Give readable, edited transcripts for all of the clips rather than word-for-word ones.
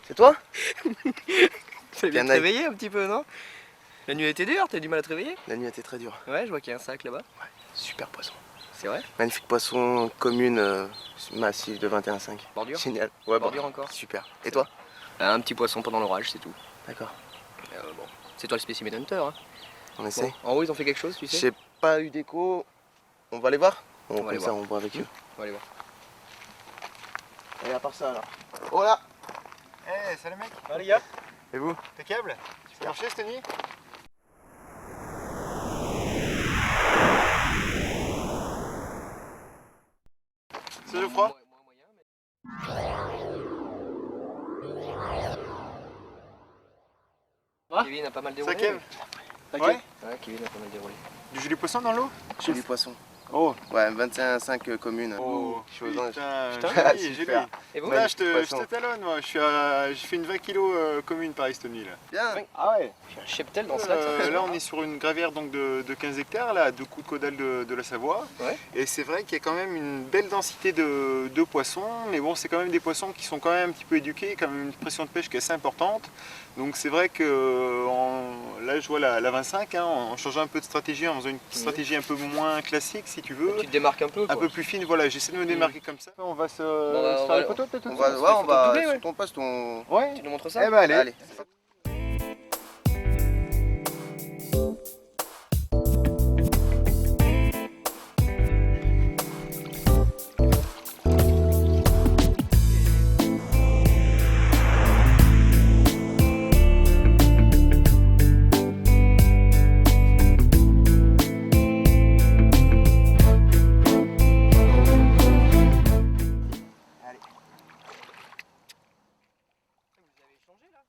C'est toi? Fallait bien te réveiller un petit peu, non? La nuit a été dure, t'as eu du mal à te réveiller? La nuit a été très dure. Ouais, je vois qu'il y a un sac là-bas. Ouais, super poisson. C'est vrai? Magnifique poisson, commune, massif de 21,5. Bordure? Génial. Ouais, Bordure encore? Super. Et toi? Un petit poisson pendant l'orage, c'est tout. D'accord. Bon, c'est toi le spécimen hunter, hein? On essaie. Bon, en haut, ils ont fait quelque chose, tu sais? J'ai pas eu d'écho. On va aller voir? On va aller voir. On voit avec eux. On va aller voir. Et à part ça alors. Oh là! Eh, salut mec. Ah les gars. Et vous? Impeccable. Tu peux marcher cette nuit? C'est le froid? Kevin a pas mal déroulé. Ça Kev? Ouais. Ouais. Ouais, Kevin a pas mal déroulé. Du joli poisson dans l'eau? Joli poisson. Oh. Ouais, 21,5 communes. Oh, je suis aux anges. putain, Ah, joli, super. joli. Et vous? Là, Magnifique je poisson. te talonne, moi. J'ai fait une 20 kg commune par cette nuit là. Bien. Ah ouais. J'ai un cheptel dans ce lac. Là, on est sur une gravière donc, de 15 hectares, là, à 2 coups de caudale de la Savoie. Ouais. Et c'est vrai qu'il y a quand même une belle densité de poissons, mais bon, c'est quand même des poissons qui sont quand même un petit peu éduqués, quand même une pression de pêche qui est assez importante. Donc c'est vrai que là, je vois la 25, hein, en changeant un peu de stratégie, en faisant une stratégie un peu moins classique, si tu veux. Tu te démarques un peu, quoi. Un peu plus fine, voilà, j'essaie de me démarquer comme ça. On va se va- faire les photos peut-être tout On de va suite. voir, on va doublée, ouais. sur ton poste, on... Ouais. Tu nous montres ça? Eh ben allez. Allez. Vous avez échangé là?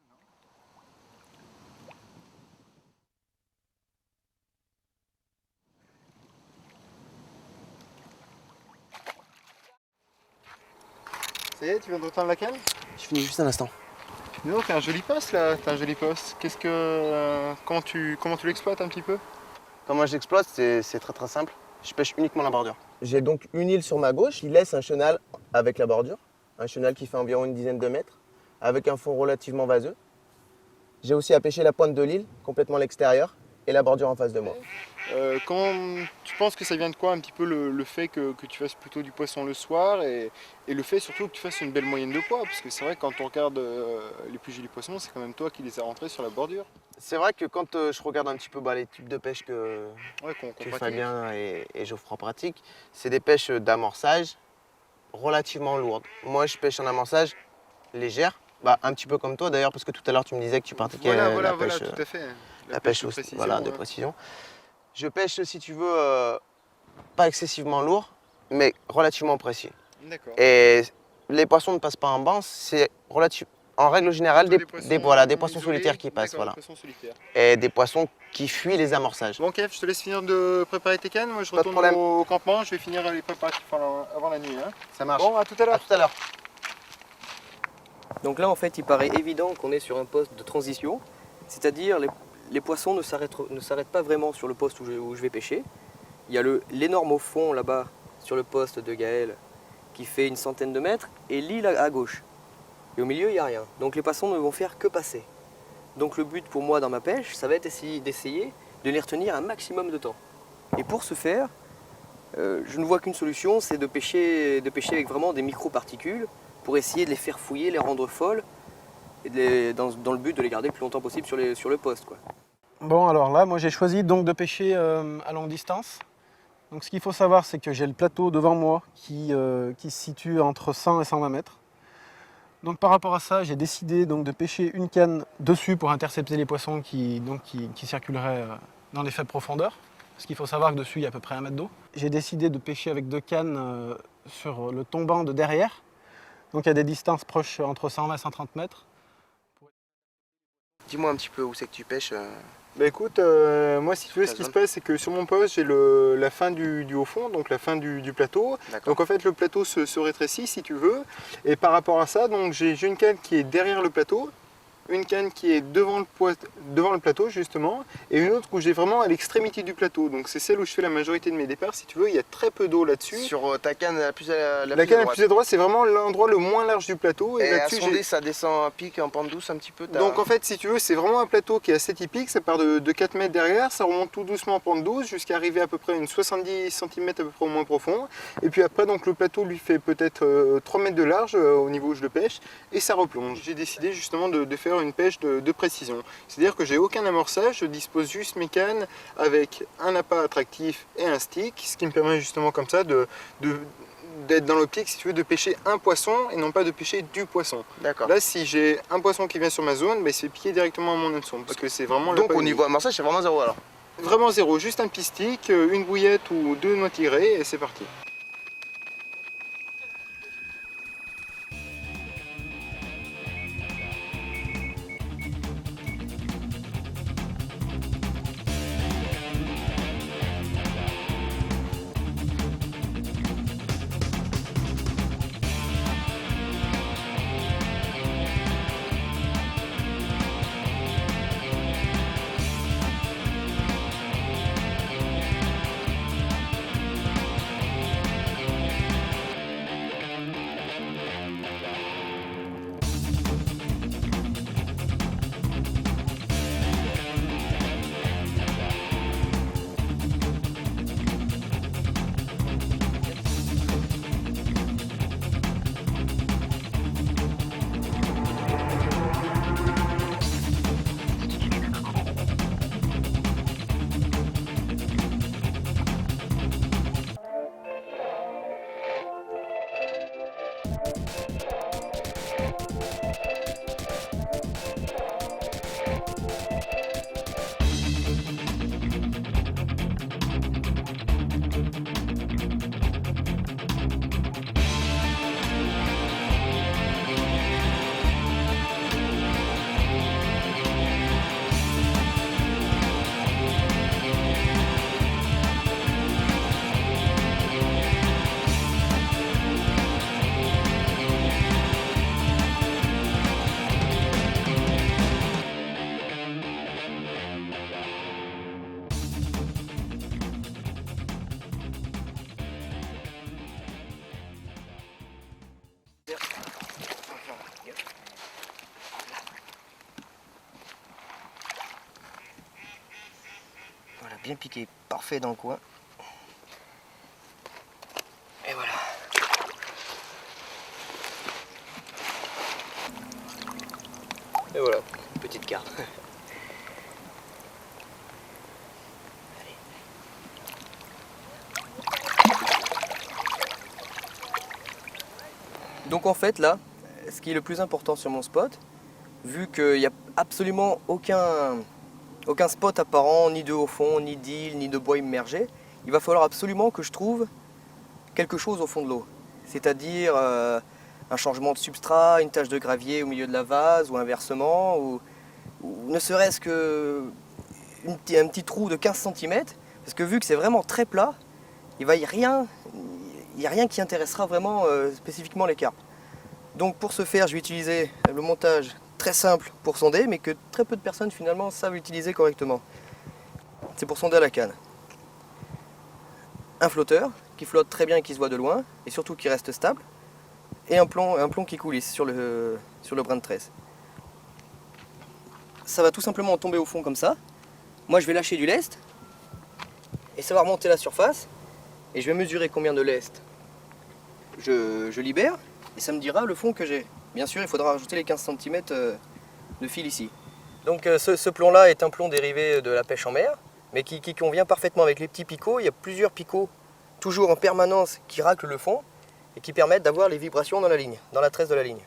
Non? Ça y est, tu viens de retendre la canne? Je finis juste un instant. Dis donc, t'as un joli poste là, t'as un joli poste. Qu'est-ce que. Comment tu l'exploites un petit peu? Comment je l'exploite, c'est très simple. Je pêche uniquement la bordure. J'ai donc une île sur ma gauche qui laisse un chenal avec la bordure. Un chenal qui fait environ une dizaine de mètres, avec un fond relativement vaseux. J'ai aussi à pêcher la pointe de l'île, complètement l'extérieur, et la bordure en face de moi. Comment tu penses que ça vient de quoi un petit peu le fait que tu fasses plutôt du poisson le soir et le fait surtout que tu fasses une belle moyenne de poids? Parce que c'est vrai que quand on regarde les plus jolis poissons, c'est quand même toi qui les as rentrés sur la bordure. C'est vrai que quand je regarde un petit peu les types de pêche que Ouais, qu'on pratique. Fabien et Geoffroy pratiquent, c'est des pêches d'amorçage relativement lourdes. Moi, je pêche en amorçage légère, un petit peu comme toi d'ailleurs, parce que tout à l'heure tu me disais que tu pratiquais Voilà, la pêche, tout à fait. la pêche de aussi, précision. voilà, de précision. Je pêche, si tu veux, pas excessivement lourd, mais relativement précis. D'accord. Et les poissons ne passent pas en banc, c'est en règle générale des poissons isolés, solitaires qui passent. d'accord, Voilà. des poissons solitaires. Et des poissons qui fuient les amorçages. Bon Kev, je te laisse finir de préparer tes cannes. Moi je Pas de retourne problème. au campement, je vais finir les préparatifs avant la nuit. Hein. Ça marche. Bon, à tout à À l'heure. tout à l'heure. Donc là, en fait, il paraît évident qu'on est sur un poste de transition, c'est-à-dire les poissons ne s'arrêtent pas vraiment sur le poste où je vais pêcher. Il y a l'énorme au fond là-bas, sur le poste de Gaël, qui fait une centaine de mètres, et l'île à gauche. Et au milieu, il n'y a rien. Donc les poissons ne vont faire que passer. Donc le but pour moi dans ma pêche, ça va être d'essayer de les retenir un maximum de temps. Et pour ce faire, je ne vois qu'une solution, c'est de pêcher avec vraiment des micro-particules pour essayer de les faire fouiller, les rendre folles, et dans le but de les garder le plus longtemps possible sur le poste, quoi. Bon, alors là, moi j'ai choisi donc de pêcher à longue distance. Donc ce qu'il faut savoir, c'est que j'ai le plateau devant moi qui se situe entre 100 et 120 mètres. Donc par rapport à ça, j'ai décidé donc de pêcher une canne dessus pour intercepter les poissons qui circuleraient dans les faibles profondeurs. Parce qu'il faut savoir que dessus, il y a à peu près 1 mètre d'eau. J'ai décidé de pêcher avec 2 cannes sur le tombant de derrière. Donc à des distances proches entre 120 et 130 mètres. Dis-moi un petit peu où c'est que tu pêches. Bah écoute, moi si tu veux, ce qui se passe, c'est que sur mon poste, j'ai la fin du haut fond, donc la fin du plateau. D'accord. Donc en fait, le plateau se rétrécit si tu veux. Et par rapport à ça, donc j'ai une canne qui est derrière le plateau. une canne qui est devant le plateau justement, et une autre où j'ai vraiment à l'extrémité du plateau. Donc c'est celle où je fais la majorité de mes départs. Si tu veux, il y a très peu d'eau là-dessus. Sur ta canne la plus à La canne la plus à droite, c'est vraiment l'endroit le moins large du plateau. Et à là-dessus, sonder, ça descend à pic en pente douce un petit peu. donc en fait, si tu veux, c'est vraiment un plateau qui est assez typique. Ça part de 4 mètres derrière, ça remonte tout doucement en pente douce jusqu'à arriver à peu près une 70 cm à peu près au moins profond. Et puis après, donc le plateau lui fait peut-être 3 mètres de large au niveau où je le pêche, et ça replonge. J'ai décidé justement de faire une pêche de précision. C'est-à-dire que j'ai aucun amorçage, je dispose juste mes cannes avec un appât attractif et un stick, ce qui me permet justement comme ça d'être dans l'optique, si tu veux, de pêcher un poisson et non pas de pêcher du poisson. D'accord. Là, si j'ai un poisson qui vient sur ma zone, il se fait piquer directement à mon hameçon, parce que c'est vraiment... Donc au niveau amorçage, c'est vraiment zéro alors? Vraiment zéro, juste un petit stick, une bouillette ou 2 noix tirées et c'est parti. Voilà, bien piqué, parfait dans le coin. Et voilà. Et voilà, petite carte. Donc en fait là, ce qui est le plus important sur mon spot, vu qu'il n'y a absolument aucun spot apparent, ni de haut fond, ni d'île, ni de bois immergé, il va falloir absolument que je trouve quelque chose au fond de l'eau. C'est-à-dire un changement de substrat, une tache de gravier au milieu de la vase, ou inversement, ou ne serait-ce que un petit trou de 15 cm, parce que vu que c'est vraiment très plat, il n'y a rien qui intéressera vraiment spécifiquement les carpes. Donc pour ce faire, je vais utiliser le montage très simple pour sonder, mais que très peu de personnes finalement savent utiliser correctement. C'est pour sonder à la canne. Un flotteur qui flotte très bien et qui se voit de loin, et surtout qui reste stable, et un plomb qui coulisse sur le brin de tresse. Ça va tout simplement tomber au fond comme ça. Moi je vais lâcher du lest, et ça va remonter à la surface, et je vais mesurer combien de lest je libère, et ça me dira le fond que j'ai. Bien sûr, il faudra rajouter les 15 cm de fil ici. Donc ce plomb-là est un plomb dérivé de la pêche en mer, mais qui convient parfaitement avec les petits picots. Il y a plusieurs picots, toujours en permanence, qui raclent le fond et qui permettent d'avoir les vibrations dans la ligne, dans la tresse de la ligne.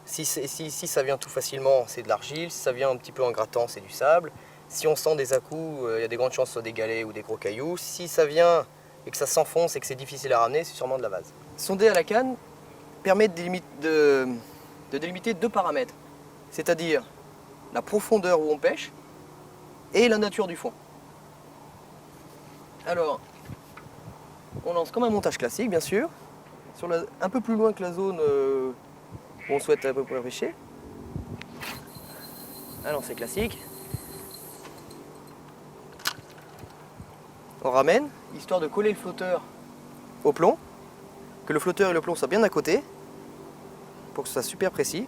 Si ça vient tout facilement, c'est de l'argile. Si ça vient un petit peu en grattant, c'est du sable. Si on sent des à-coups, il y a des grandes chances sur des galets ou des gros cailloux. Si ça vient et que ça s'enfonce et que c'est difficile à ramener, c'est sûrement de la vase. Sonder à la canne permet de délimiter deux paramètres, c'est-à-dire la profondeur où on pêche et la nature du fond. Alors, on lance comme un montage classique, bien sûr, un peu plus loin que la zone où on souhaite à peu près pêcher. un lancer classique. On ramène, histoire de coller le flotteur au plomb, que le flotteur et le plomb soient bien à côté, pour que ce soit super précis.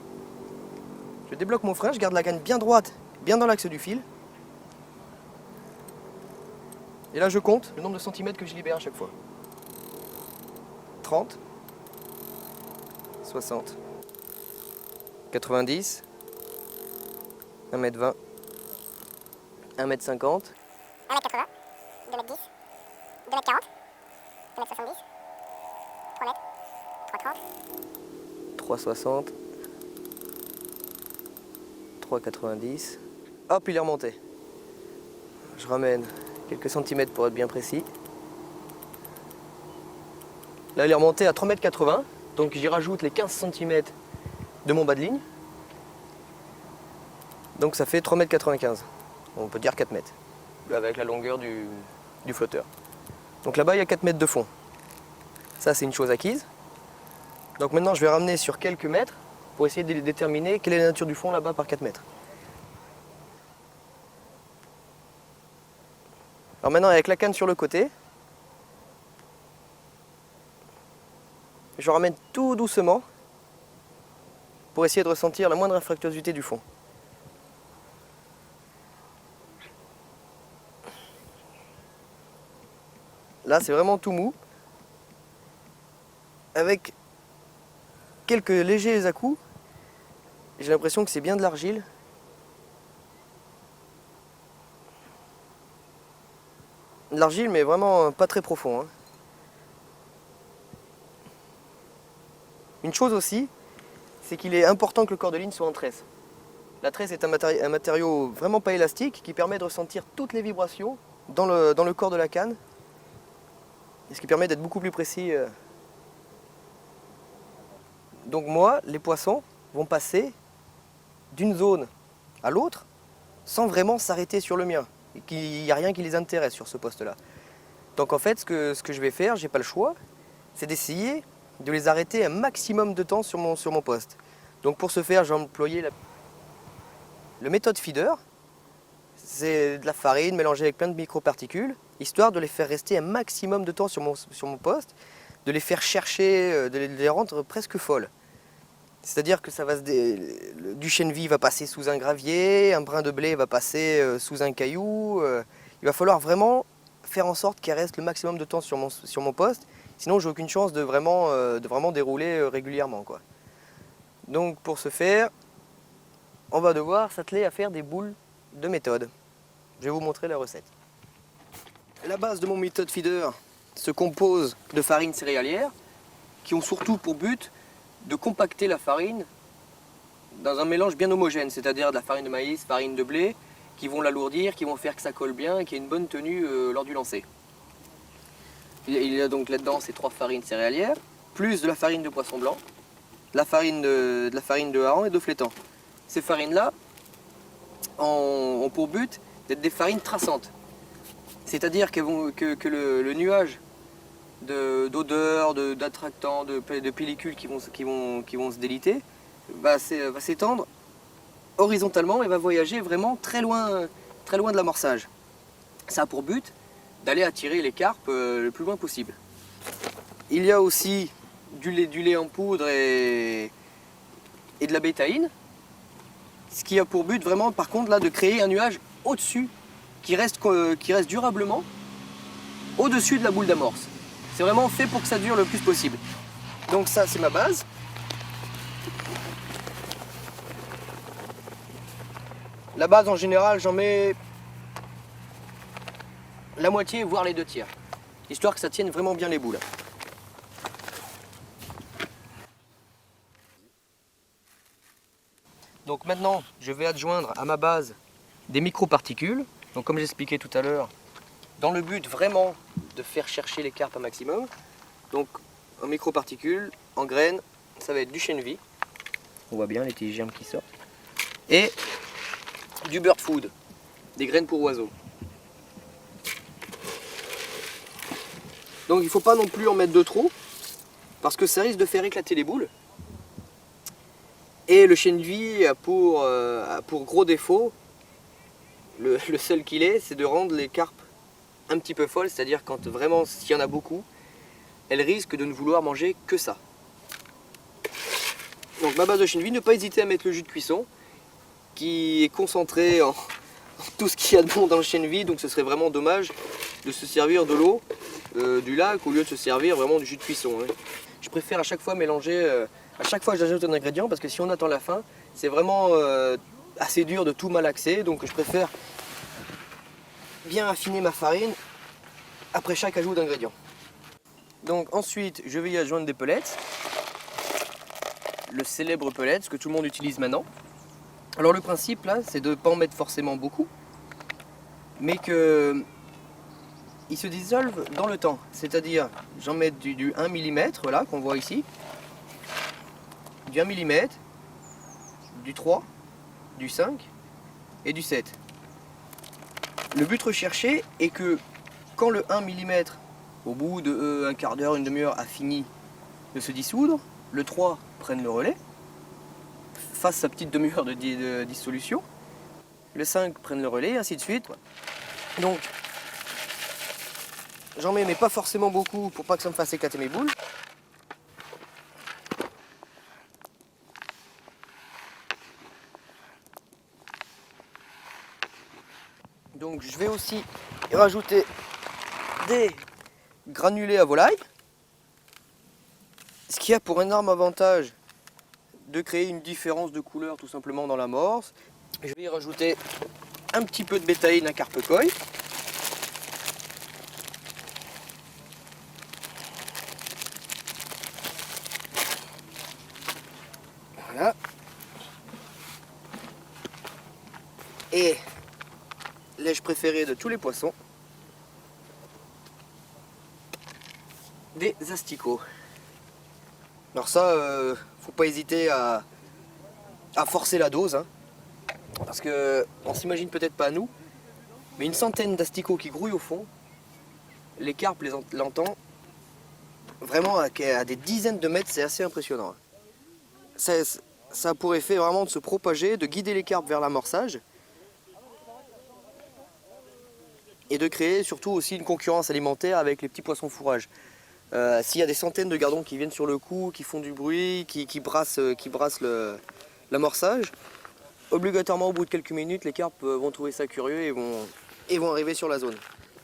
Je débloque mon frein, je garde la canne bien droite, bien dans l'axe du fil. Et là je compte le nombre de centimètres que je libère à chaque fois. 30, 60, 90, 1m20, 1m50, 1m80, 2m10, 2m40, 2m70, 3m, 3m30, 3,60, 3,90. Hop, il est remonté. Je ramène quelques centimètres pour être bien précis. Là, il est remonté à 3,80 m, donc j'y rajoute les 15 cm de mon bas de ligne. Donc ça fait 3,95 m. On peut dire 4 mètres, avec la longueur du flotteur. Donc là-bas, il y a 4 mètres de fond. Ça, c'est une chose acquise. Donc maintenant, je vais ramener sur quelques mètres pour essayer de déterminer quelle est la nature du fond là-bas par 4 mètres. Alors maintenant, avec la canne sur le côté, je ramène tout doucement pour essayer de ressentir la moindre infractuosité du fond. Là, c'est vraiment tout mou, avec quelques légers à-coups. J'ai l'impression que c'est bien de l'argile. De l'argile, mais vraiment pas très profond, hein. Une chose aussi, c'est qu'il est important que le corps de ligne soit en tresse. La tresse est un matériau vraiment pas élastique qui permet de ressentir toutes les vibrations dans le corps de la canne, et ce qui permet d'être beaucoup plus précis. Donc moi, les poissons vont passer d'une zone à l'autre sans vraiment s'arrêter sur le mien. Il n'y a rien qui les intéresse sur ce poste-là. Donc en fait, ce que je vais faire, j'ai pas le choix, c'est d'essayer de les arrêter un maximum de temps sur mon poste. Donc pour ce faire, je vais employer le méthode feeder. C'est de la farine mélangée avec plein de microparticules, histoire de les faire rester un maximum de temps sur mon poste, de les faire chercher, de les rendre presque folles. C'est-à-dire que du chènevis va passer sous un gravier, un brin de blé va passer sous un caillou. Il va falloir vraiment faire en sorte qu'elle reste le maximum de temps sur mon poste, sinon j'ai aucune chance de vraiment dérouler régulièrement, quoi. Donc pour ce faire, on va devoir s'atteler à faire des boules de méthode. Je vais vous montrer la recette. La base de mon méthode feeder se compose de farines céréalières qui ont surtout pour but de compacter la farine dans un mélange bien homogène, c'est-à-dire de la farine de maïs, farine de blé, qui vont l'alourdir, qui vont faire que ça colle bien et qu'il y ait une bonne tenue lors du lancer. Il y a donc là-dedans ces 3 farines céréalières, plus de la farine de poisson blanc, de la farine de hareng et de flétan. Ces farines-là ont pour but d'être des farines traçantes. C'est-à-dire que le nuage d'odeurs, d'attractants, de pellicules qui vont se déliter va s'étendre horizontalement et va voyager vraiment très loin de l'amorçage. Ça a pour but d'aller attirer les carpes le plus loin possible. Il y a aussi du lait en poudre et de la bétaïne, ce qui a pour but vraiment par contre là de créer un nuage au-dessus qui reste durablement au-dessus de la boule d'amorce. C'est vraiment fait pour que ça dure le plus possible. Donc ça, c'est ma base. La base, en général, j'en mets la moitié, voire les 2/3. Histoire que ça tienne vraiment bien les boules. Donc maintenant, je vais adjoindre à ma base des microparticules. Donc comme j'expliquais tout à l'heure, dans le but vraiment de faire chercher les carpes un maximum. Donc en microparticules, en graines, ça va être du chènevis. On voit bien les petits germes qui sortent. Et du bird food, des graines pour oiseaux. Donc il ne faut pas non plus en mettre de trop, parce que ça risque de faire éclater les boules. Et le chien de vie a pour gros défaut, le seul qu'il est, c'est de rendre les carpes un petit peu folles, c'est-à-dire quand vraiment s'il y en a beaucoup, elles risquent de ne vouloir manger que ça. Donc ma base de chien de vie, ne pas hésiter à mettre le jus de cuisson qui est concentré en tout ce qu'il y a de bon dans le chien de vie, donc ce serait vraiment dommage de se servir de l'eau du lac au lieu de se servir vraiment du jus de cuisson. Hein. Je préfère à chaque fois mélanger, à chaque fois que j'ajoute un ingrédient, parce que si on attend la fin, c'est vraiment assez dur de tout malaxer, donc je préfère bien affiner ma farine après chaque ajout d'ingrédients. Donc ensuite, je vais y adjoindre des pellets, le célèbre pellet, ce que tout le monde utilise maintenant. Alors le principe là, c'est de ne pas en mettre forcément beaucoup, mais que il se dissolve dans le temps. C'est-à-dire, j'en mets du 1 mm, là, qu'on voit ici, du 1 mm, du 3, du 5 et du 7. Le but recherché est que quand le 1 mm, au bout de un quart d'heure, une demi-heure, a fini de se dissoudre, le 3 prenne le relais, fasse sa petite demi-heure de dissolution, le 5 prenne le relais, et ainsi de suite. Donc, j'en mets, mais pas forcément beaucoup pour pas que ça me fasse éclater mes boules. Donc je vais aussi rajouter des granulés à volaille, ce qui a pour énorme avantage de créer une différence de couleur tout simplement dans l'amorce. Je vais y rajouter un petit peu de bétaïne à carpe-coï. Voilà. Et lait préféré de tous les poissons, des asticots. Alors ça, faut pas hésiter à forcer la dose, hein, parce que on s'imagine peut-être pas nous, mais une centaine d'asticots qui grouillent au fond, les carpes l'entendent vraiment à des dizaines de mètres, c'est assez impressionnant. Ça a pour effet vraiment de se propager, de guider les carpes vers l'amorçage et de créer surtout aussi une concurrence alimentaire avec les petits poissons fourrage. S'il y a des centaines de gardons qui viennent sur le coup, qui font du bruit, qui brassent l'amorçage, obligatoirement au bout de quelques minutes, les carpes vont trouver ça curieux et vont arriver sur la zone.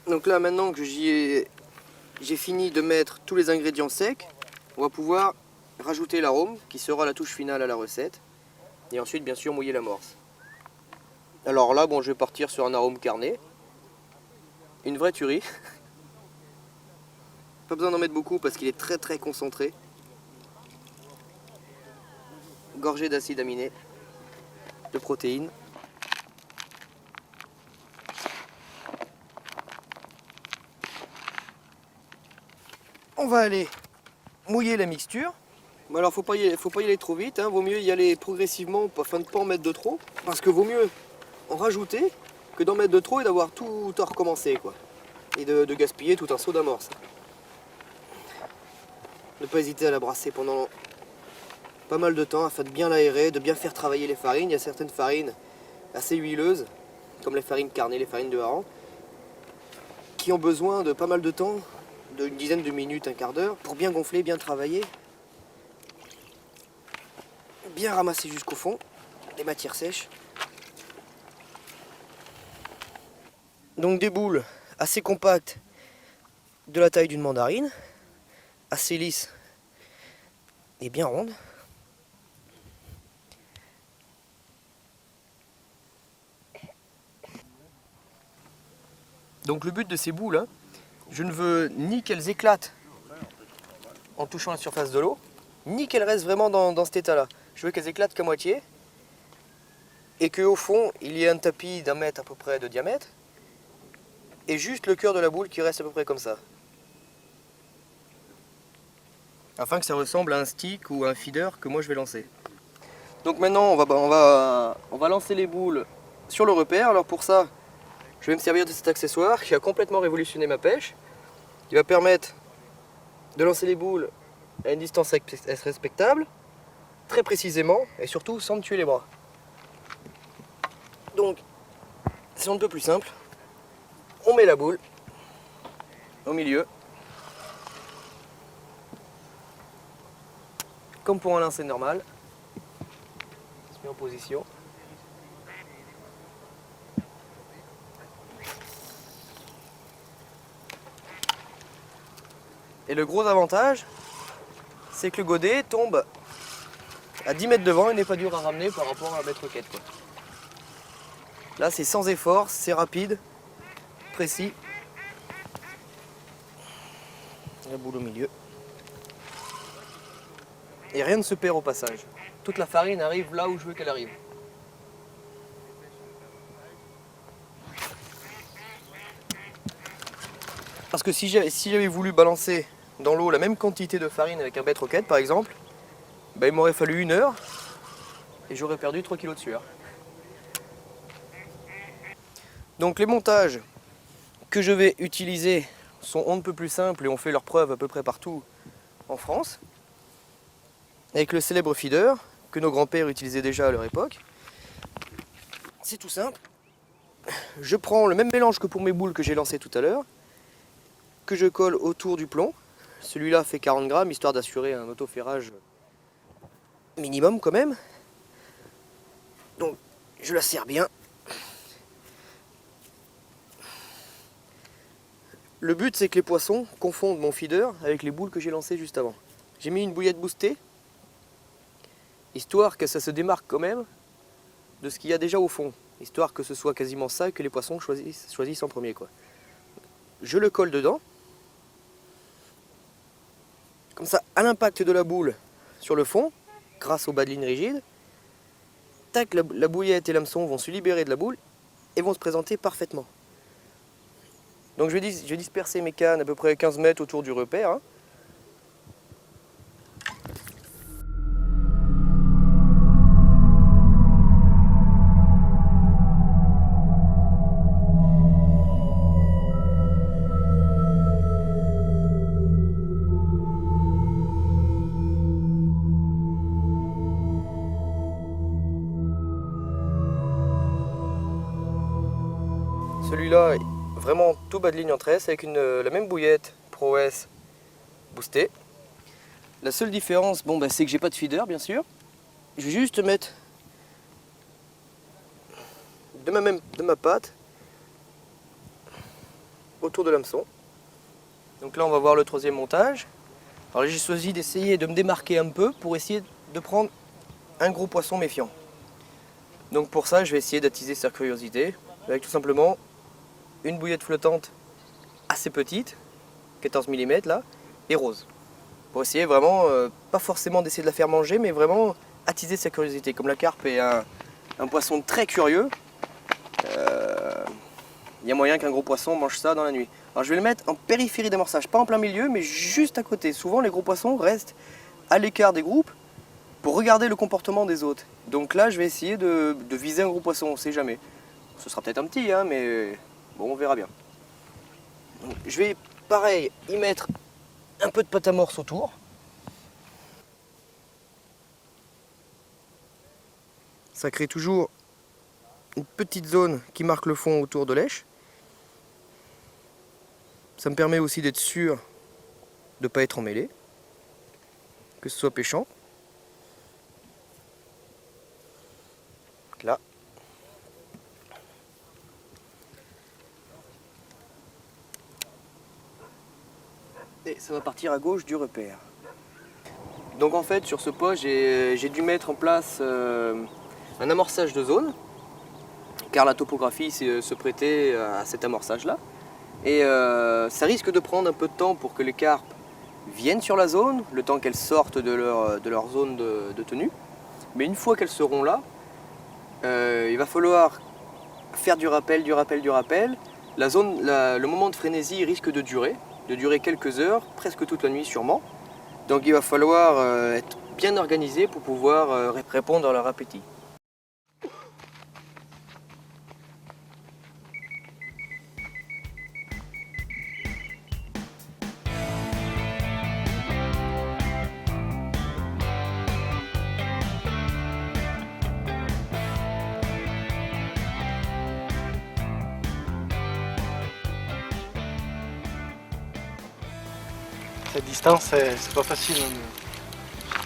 Donc là, maintenant que j'ai fini de mettre tous les ingrédients secs, on va pouvoir rajouter l'arôme qui sera la touche finale à la recette et ensuite bien sûr mouiller l'amorce. Alors là, bon, je vais partir sur un arôme carné, une vraie tuerie. Pas besoin d'en mettre beaucoup parce qu'il est très très concentré. Gorgé d'acides aminés, de protéines. On va aller mouiller la mixture. Mais alors faut pas y aller trop vite, hein. Vaut mieux y aller progressivement afin de ne pas en mettre de trop. Parce que vaut mieux en rajouter que d'en mettre de trop et d'avoir tout à recommencer, quoi. Et de gaspiller tout un seau d'amorce. Ne pas hésiter à la brasser pendant pas mal de temps afin de bien l'aérer, de bien faire travailler les farines. Il y a certaines farines assez huileuses, comme les farines carnées, les farines de hareng, qui ont besoin de pas mal de temps, d'une dizaine de minutes, un quart d'heure, pour bien gonfler, bien travailler, bien ramasser jusqu'au fond, les matières sèches. Donc des boules assez compactes, de la taille d'une mandarine, assez lisses et bien rondes. Donc le but de ces boules, hein, je ne veux ni qu'elles éclatent en touchant la surface de l'eau, ni qu'elles restent vraiment dans cet état-là. Je veux qu'elles éclatent qu'à moitié et qu'au fond, il y ait un tapis d'1 mètre à peu près de diamètre et juste le cœur de la boule qui reste à peu près comme ça. Afin que ça ressemble à un stick ou à un feeder que moi je vais lancer. Donc maintenant, on va lancer les boules sur le repère. Alors pour ça, je vais me servir de cet accessoire qui a complètement révolutionné ma pêche, qui va permettre de lancer les boules à une distance respectable, très précisément et surtout sans me tuer les bras. Donc, c'est un peu plus simple. On met la boule au milieu, comme pour un lancer normal. On se met en position. Et le gros avantage, c'est que le godet tombe à 10 mètres devant et n'est pas dur à ramener par rapport à un mètre quête, quoi. Là, c'est sans effort, c'est rapide, précis. La boule au milieu. Et rien ne se perd au passage. Toute la farine arrive là où je veux qu'elle arrive. Parce que si j'avais voulu balancer dans l'eau la même quantité de farine avec un bête roquette par exemple, ben, il m'aurait fallu 1 heure et j'aurais perdu 3 kg de sueur. Donc les montages que je vais utiliser sont on ne peut plus simples et ont fait leur preuve à peu près partout en France. Avec le célèbre feeder que nos grands-pères utilisaient déjà à leur époque. C'est tout simple. Je prends le même mélange que pour mes boules que j'ai lancées tout à l'heure, que je colle autour du plomb. Celui-là fait 40 grammes, histoire d'assurer un autoferrage minimum quand même. Donc je la serre bien. Le but c'est que les poissons confondent mon feeder avec les boules que j'ai lancées juste avant. J'ai mis une bouillette boostée, histoire que ça se démarque quand même de ce qu'il y a déjà au fond. Histoire que ce soit quasiment ça que les poissons choisissent en premier, quoi. Je le colle dedans. Comme ça, à l'impact de la boule sur le fond, grâce au bas de ligne rigide, tac, la bouillette et l'hameçon vont se libérer de la boule et vont se présenter parfaitement. Donc je vais disperser mes cannes à peu près 15 mètres autour du repère. Hein. Celui-là, vraiment tout bas de ligne en tresse avec la même bouillette ProS boostée. La seule différence, c'est que j'ai pas de feeder bien sûr. Je vais juste mettre de ma patte autour de l'hameçon. Donc là on va voir le troisième montage. Alors j'ai choisi d'essayer de me démarquer un peu pour essayer de prendre un gros poisson méfiant. Donc pour ça je vais essayer d'attiser sa curiosité avec tout simplement une bouillette flottante assez petite, 14 mm là, et rose. Pour essayer vraiment, pas forcément d'essayer de la faire manger, mais vraiment attiser sa curiosité. Comme la carpe est un poisson très curieux, il y a moyen qu'un gros poisson mange ça dans la nuit. Alors je vais le mettre en périphérie d'amorçage, pas en plein milieu, mais juste à côté. Souvent les gros poissons restent à l'écart des groupes pour regarder le comportement des autres. Donc là je vais essayer de viser un gros poisson, on sait jamais. Ce sera peut-être un petit, hein, mais bon, on verra bien. Donc, je vais, pareil, y mettre un peu de pâte à morse autour. Ça crée toujours une petite zone qui marque le fond autour de l'èche. Ça me permet aussi d'être sûr de ne pas être emmêlé, que ce soit pêchant. Là. Et ça va partir à gauche du repère. Donc en fait sur ce poste j'ai dû mettre en place un amorçage de zone, car la topographie se prêtait à cet amorçage là. Et ça risque de prendre un peu de temps pour que les carpes viennent sur la zone, le temps qu'elles sortent de leur zone de tenue. Mais une fois qu'elles seront là, il va falloir faire du rappel. Le moment de frénésie risque de durer quelques heures, presque toute la nuit sûrement. Donc il va falloir être bien organisé pour pouvoir répondre à leur appétit. Cette distance, c'est pas facile. Hein,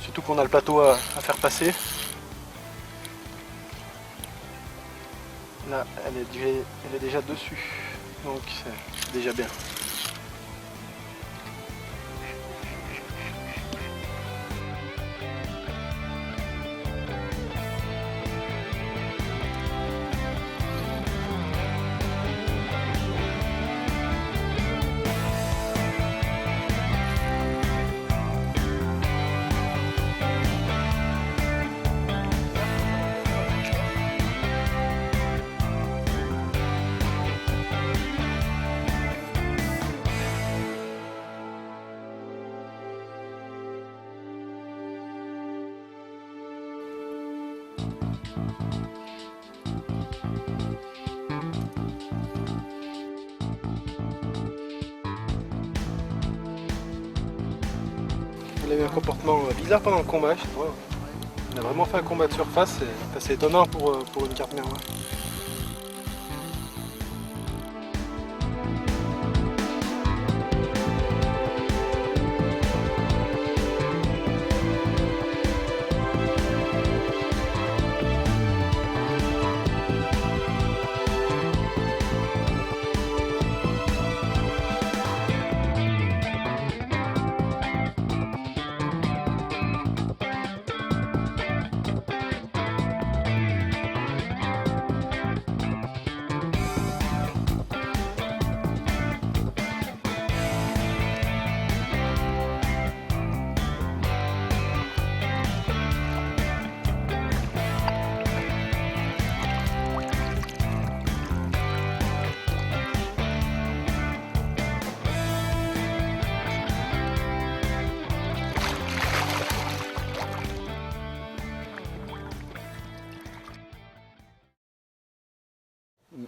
surtout qu'on a le plateau à faire passer. Là, elle est déjà dessus, donc c'est déjà bien. Il a eu un comportement bizarre pendant le combat, je trouve. Il a vraiment fait un combat de surface, c'est assez étonnant pour une carte mère. Ouais.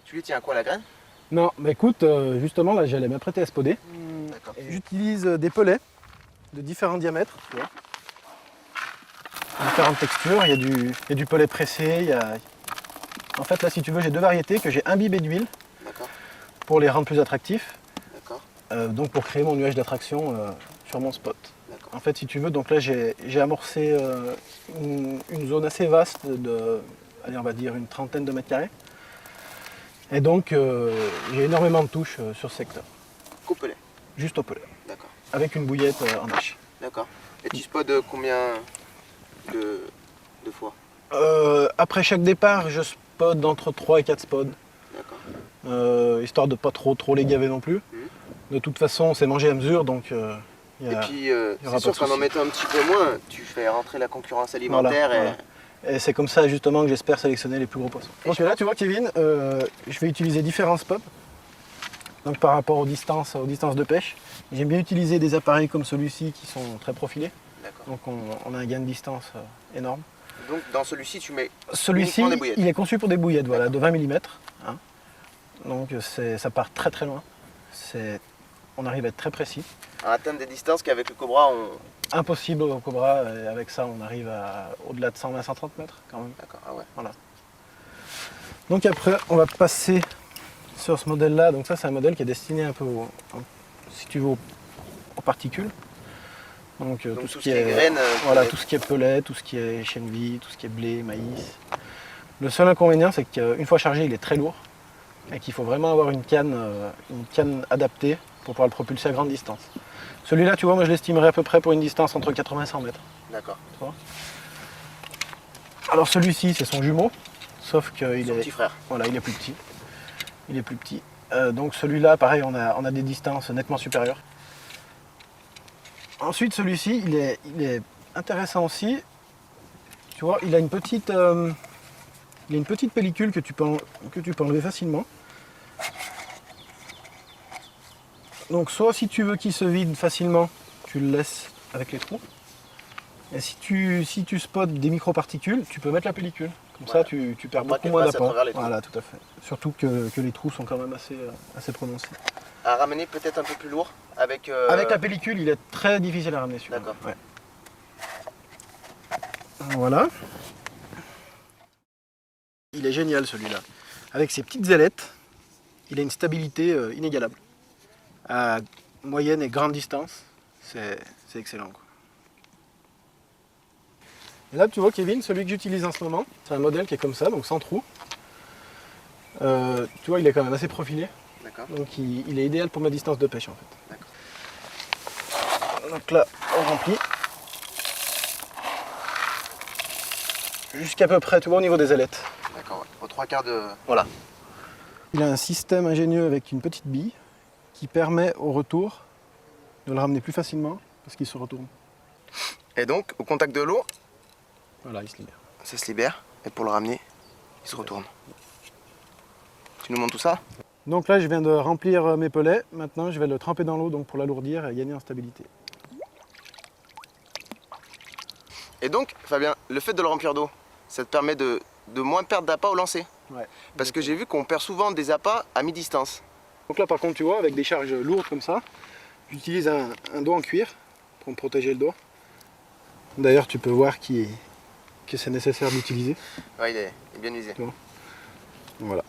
Tu lui tiens à quoi, la graine? Non, bah écoute, justement là j'allais m'apprêter à spoder. D'accord. J'utilise des pellets de différents diamètres, tu vois. Différentes textures, il y a du pellet pressé, En fait là si tu veux j'ai deux variétés que j'ai imbibées d'huile D'accord. pour les rendre plus attractifs, D'accord. donc pour créer mon nuage d'attraction sur mon spot. D'accord. En fait si tu veux, donc là j'ai amorcé une zone assez vaste allez, on va dire une trentaine de mètres carrés. Et donc j'ai énormément de touches sur ce secteur, Coupelet. juste au pellet, D'accord. avec une bouillette en hache. D'accord. Et tu spots combien de fois? Après chaque départ, je spot d'entre 3 et 4 spots, D'accord. histoire de pas trop les gaver non plus. De toute façon, c'est mangé à mesure, donc Et puis, y aura c'est pas sûr de qu'en souci. mettant un petit peu moins, tu fais rentrer la concurrence alimentaire. Voilà. Et c'est comme ça justement que j'espère sélectionner les plus gros poissons. Donc là, tu vois Kevin, je vais utiliser différents spots. Donc par rapport aux distances de pêche, j'aime bien utiliser des appareils comme celui-ci qui sont très profilés. D'accord. Donc on a un gain de distance énorme. Donc dans celui-ci, tu mets Celui-ci, uniquement des bouillettes. il est conçu pour des bouillettes, voilà, de 20 mm. Hein. Donc ça part très très loin. On arrive à être très précis. à atteindre des distances qu'avec le Cobra, on... Impossible au Cobra, et avec ça on arrive au-delà de 120-130 mètres quand même. D'accord, ah ouais. Voilà. Donc après on va passer sur ce modèle là. Donc ça c'est un modèle qui est destiné un peu si tu veux, aux particules. Donc, Donc tout ce qui est graines, voilà, tout ce qui est pellet, tout ce qui est chènevis, tout ce qui est blé, maïs. Le seul inconvénient c'est qu'une fois chargé il est très lourd et qu'il faut vraiment avoir une canne adaptée pour pouvoir le propulser à grande distance. Celui-là, tu vois, moi je l'estimerais à peu près pour une distance entre 80 et 100 mètres. D'accord. Alors celui-ci, c'est son jumeau, sauf qu'il Son petit frère. Voilà, il est plus petit. Il est plus petit. Donc celui-là, pareil, on a des distances nettement supérieures. Ensuite, celui-ci, il est intéressant aussi. Tu vois, il a une petite pellicule que tu peux enlever facilement. Donc soit si tu veux qu'il se vide facilement, tu le laisses avec les trous. Et si tu spots des microparticules, tu peux mettre la pellicule. Comme Voilà. ça, tu perds Pour pas beaucoup qu'elle moins passe à d'apport. travers les trous. Voilà, tout à fait. Surtout que les trous sont quand même assez prononcés. À ramener peut-être un peu plus lourd avec... Avec la pellicule, il est très difficile à ramener celui-là. D'accord. Ouais. Voilà. Il est génial celui-là. Avec ses petites ailettes, il a une stabilité inégalable. À moyenne et grande distance, c'est excellent, quoi. Et là, tu vois, Kevin, celui que j'utilise en ce moment, c'est un modèle qui est comme ça, donc sans trou. Tu vois, il est quand même assez profilé. D'accord. Donc il est idéal pour ma distance de pêche en fait. D'accord. Donc là, on remplit. Jusqu'à peu près, tu vois, au niveau des ailettes. D'accord, ouais. Aux 3/4 de... Voilà. Il a un système ingénieux avec une petite bille qui permet au retour de le ramener plus facilement parce qu'il se retourne. Et donc, au contact de l'eau, Voilà, il se libère. ça se libère. Et pour le ramener, il se retourne. Tu nous montres tout ça? Donc là, je viens de remplir mes pelets. Maintenant, je vais le tremper dans l'eau donc pour l'alourdir et gagner en stabilité. Et donc, Fabien, le fait de le remplir d'eau, ça te permet de moins perdre d'appât au lancer. Ouais. Parce que j'ai vu qu'on perd souvent des appâts à mi-distance. Donc là, par contre, tu vois, avec des charges lourdes comme ça, j'utilise un dos en cuir pour me protéger le dos. D'ailleurs, tu peux voir que c'est nécessaire d'utiliser. Ouais, il est bien usé. Voilà.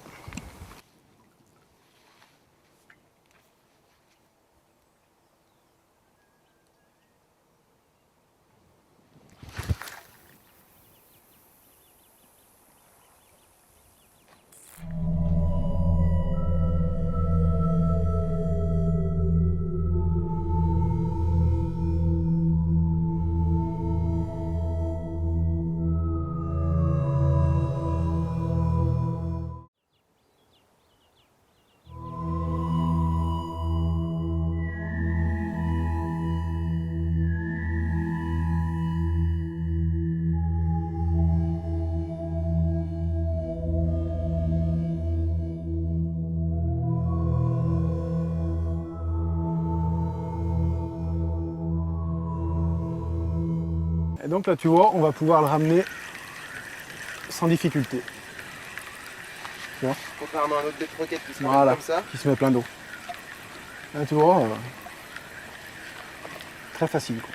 Et donc là, tu vois, on va pouvoir le ramener sans difficulté. Contrairement à notre bête roquette qui se Voilà. ramène comme ça. Qui se met plein d'eau. Là, tu vois, très facile, quoi.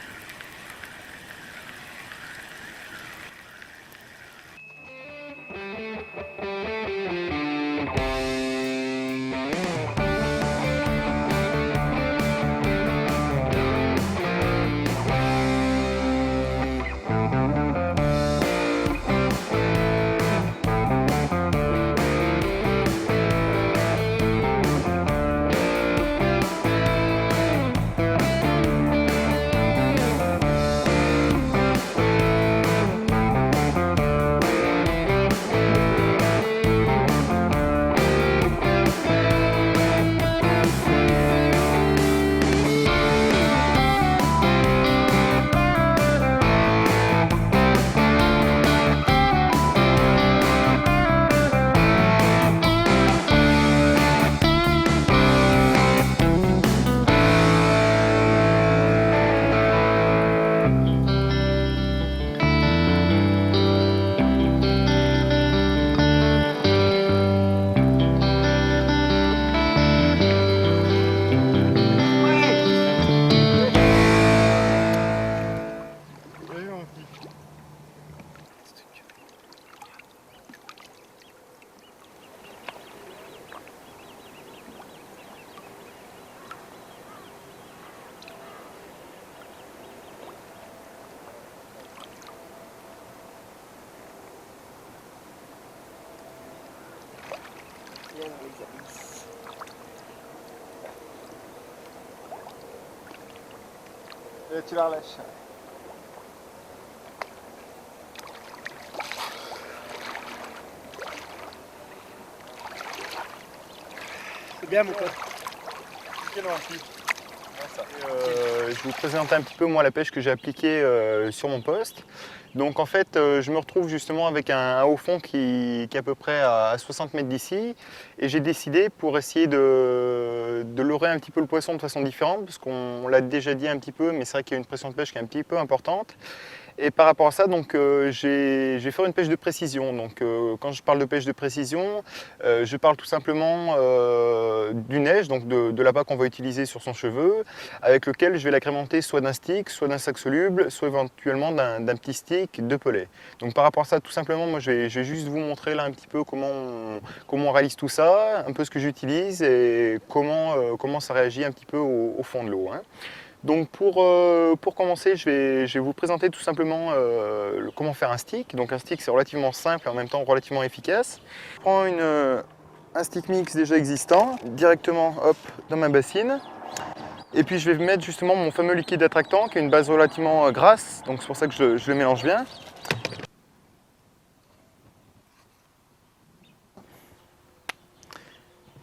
Et tu la relâches. C'est bien, mon pote. Je vous présente un petit peu moi la pêche que j'ai appliquée sur mon poste. Donc en fait je me retrouve justement avec un haut fond qui est à peu près à 60 mètres d'ici et j'ai décidé pour essayer de leurrer un petit peu le poisson de façon différente parce qu'on l'a déjà dit un petit peu mais c'est vrai qu'il y a une pression de pêche qui est un petit peu importante Et par rapport à ça, donc, je vais faire une pêche de précision. Donc, quand je parle de pêche de précision, je parle tout simplement du neige, donc de l'appât qu'on va utiliser sur son cheveu, avec lequel je vais l'agrémenter soit d'un stick, soit d'un sac soluble, soit éventuellement d'un petit stick de pellet. Donc par rapport à ça, tout simplement, moi je vais juste vous montrer là un petit peu comment on réalise tout ça, un peu ce que j'utilise et comment ça réagit un petit peu au fond de l'eau, hein. Donc pour commencer, je vais vous présenter tout simplement comment faire un stick. Donc un stick, c'est relativement simple et en même temps relativement efficace. Je prends un stick mix déjà existant, directement hop, dans ma bassine. Et puis je vais mettre justement mon fameux liquide attractant qui a une base relativement grasse, donc c'est pour ça que je le mélange bien.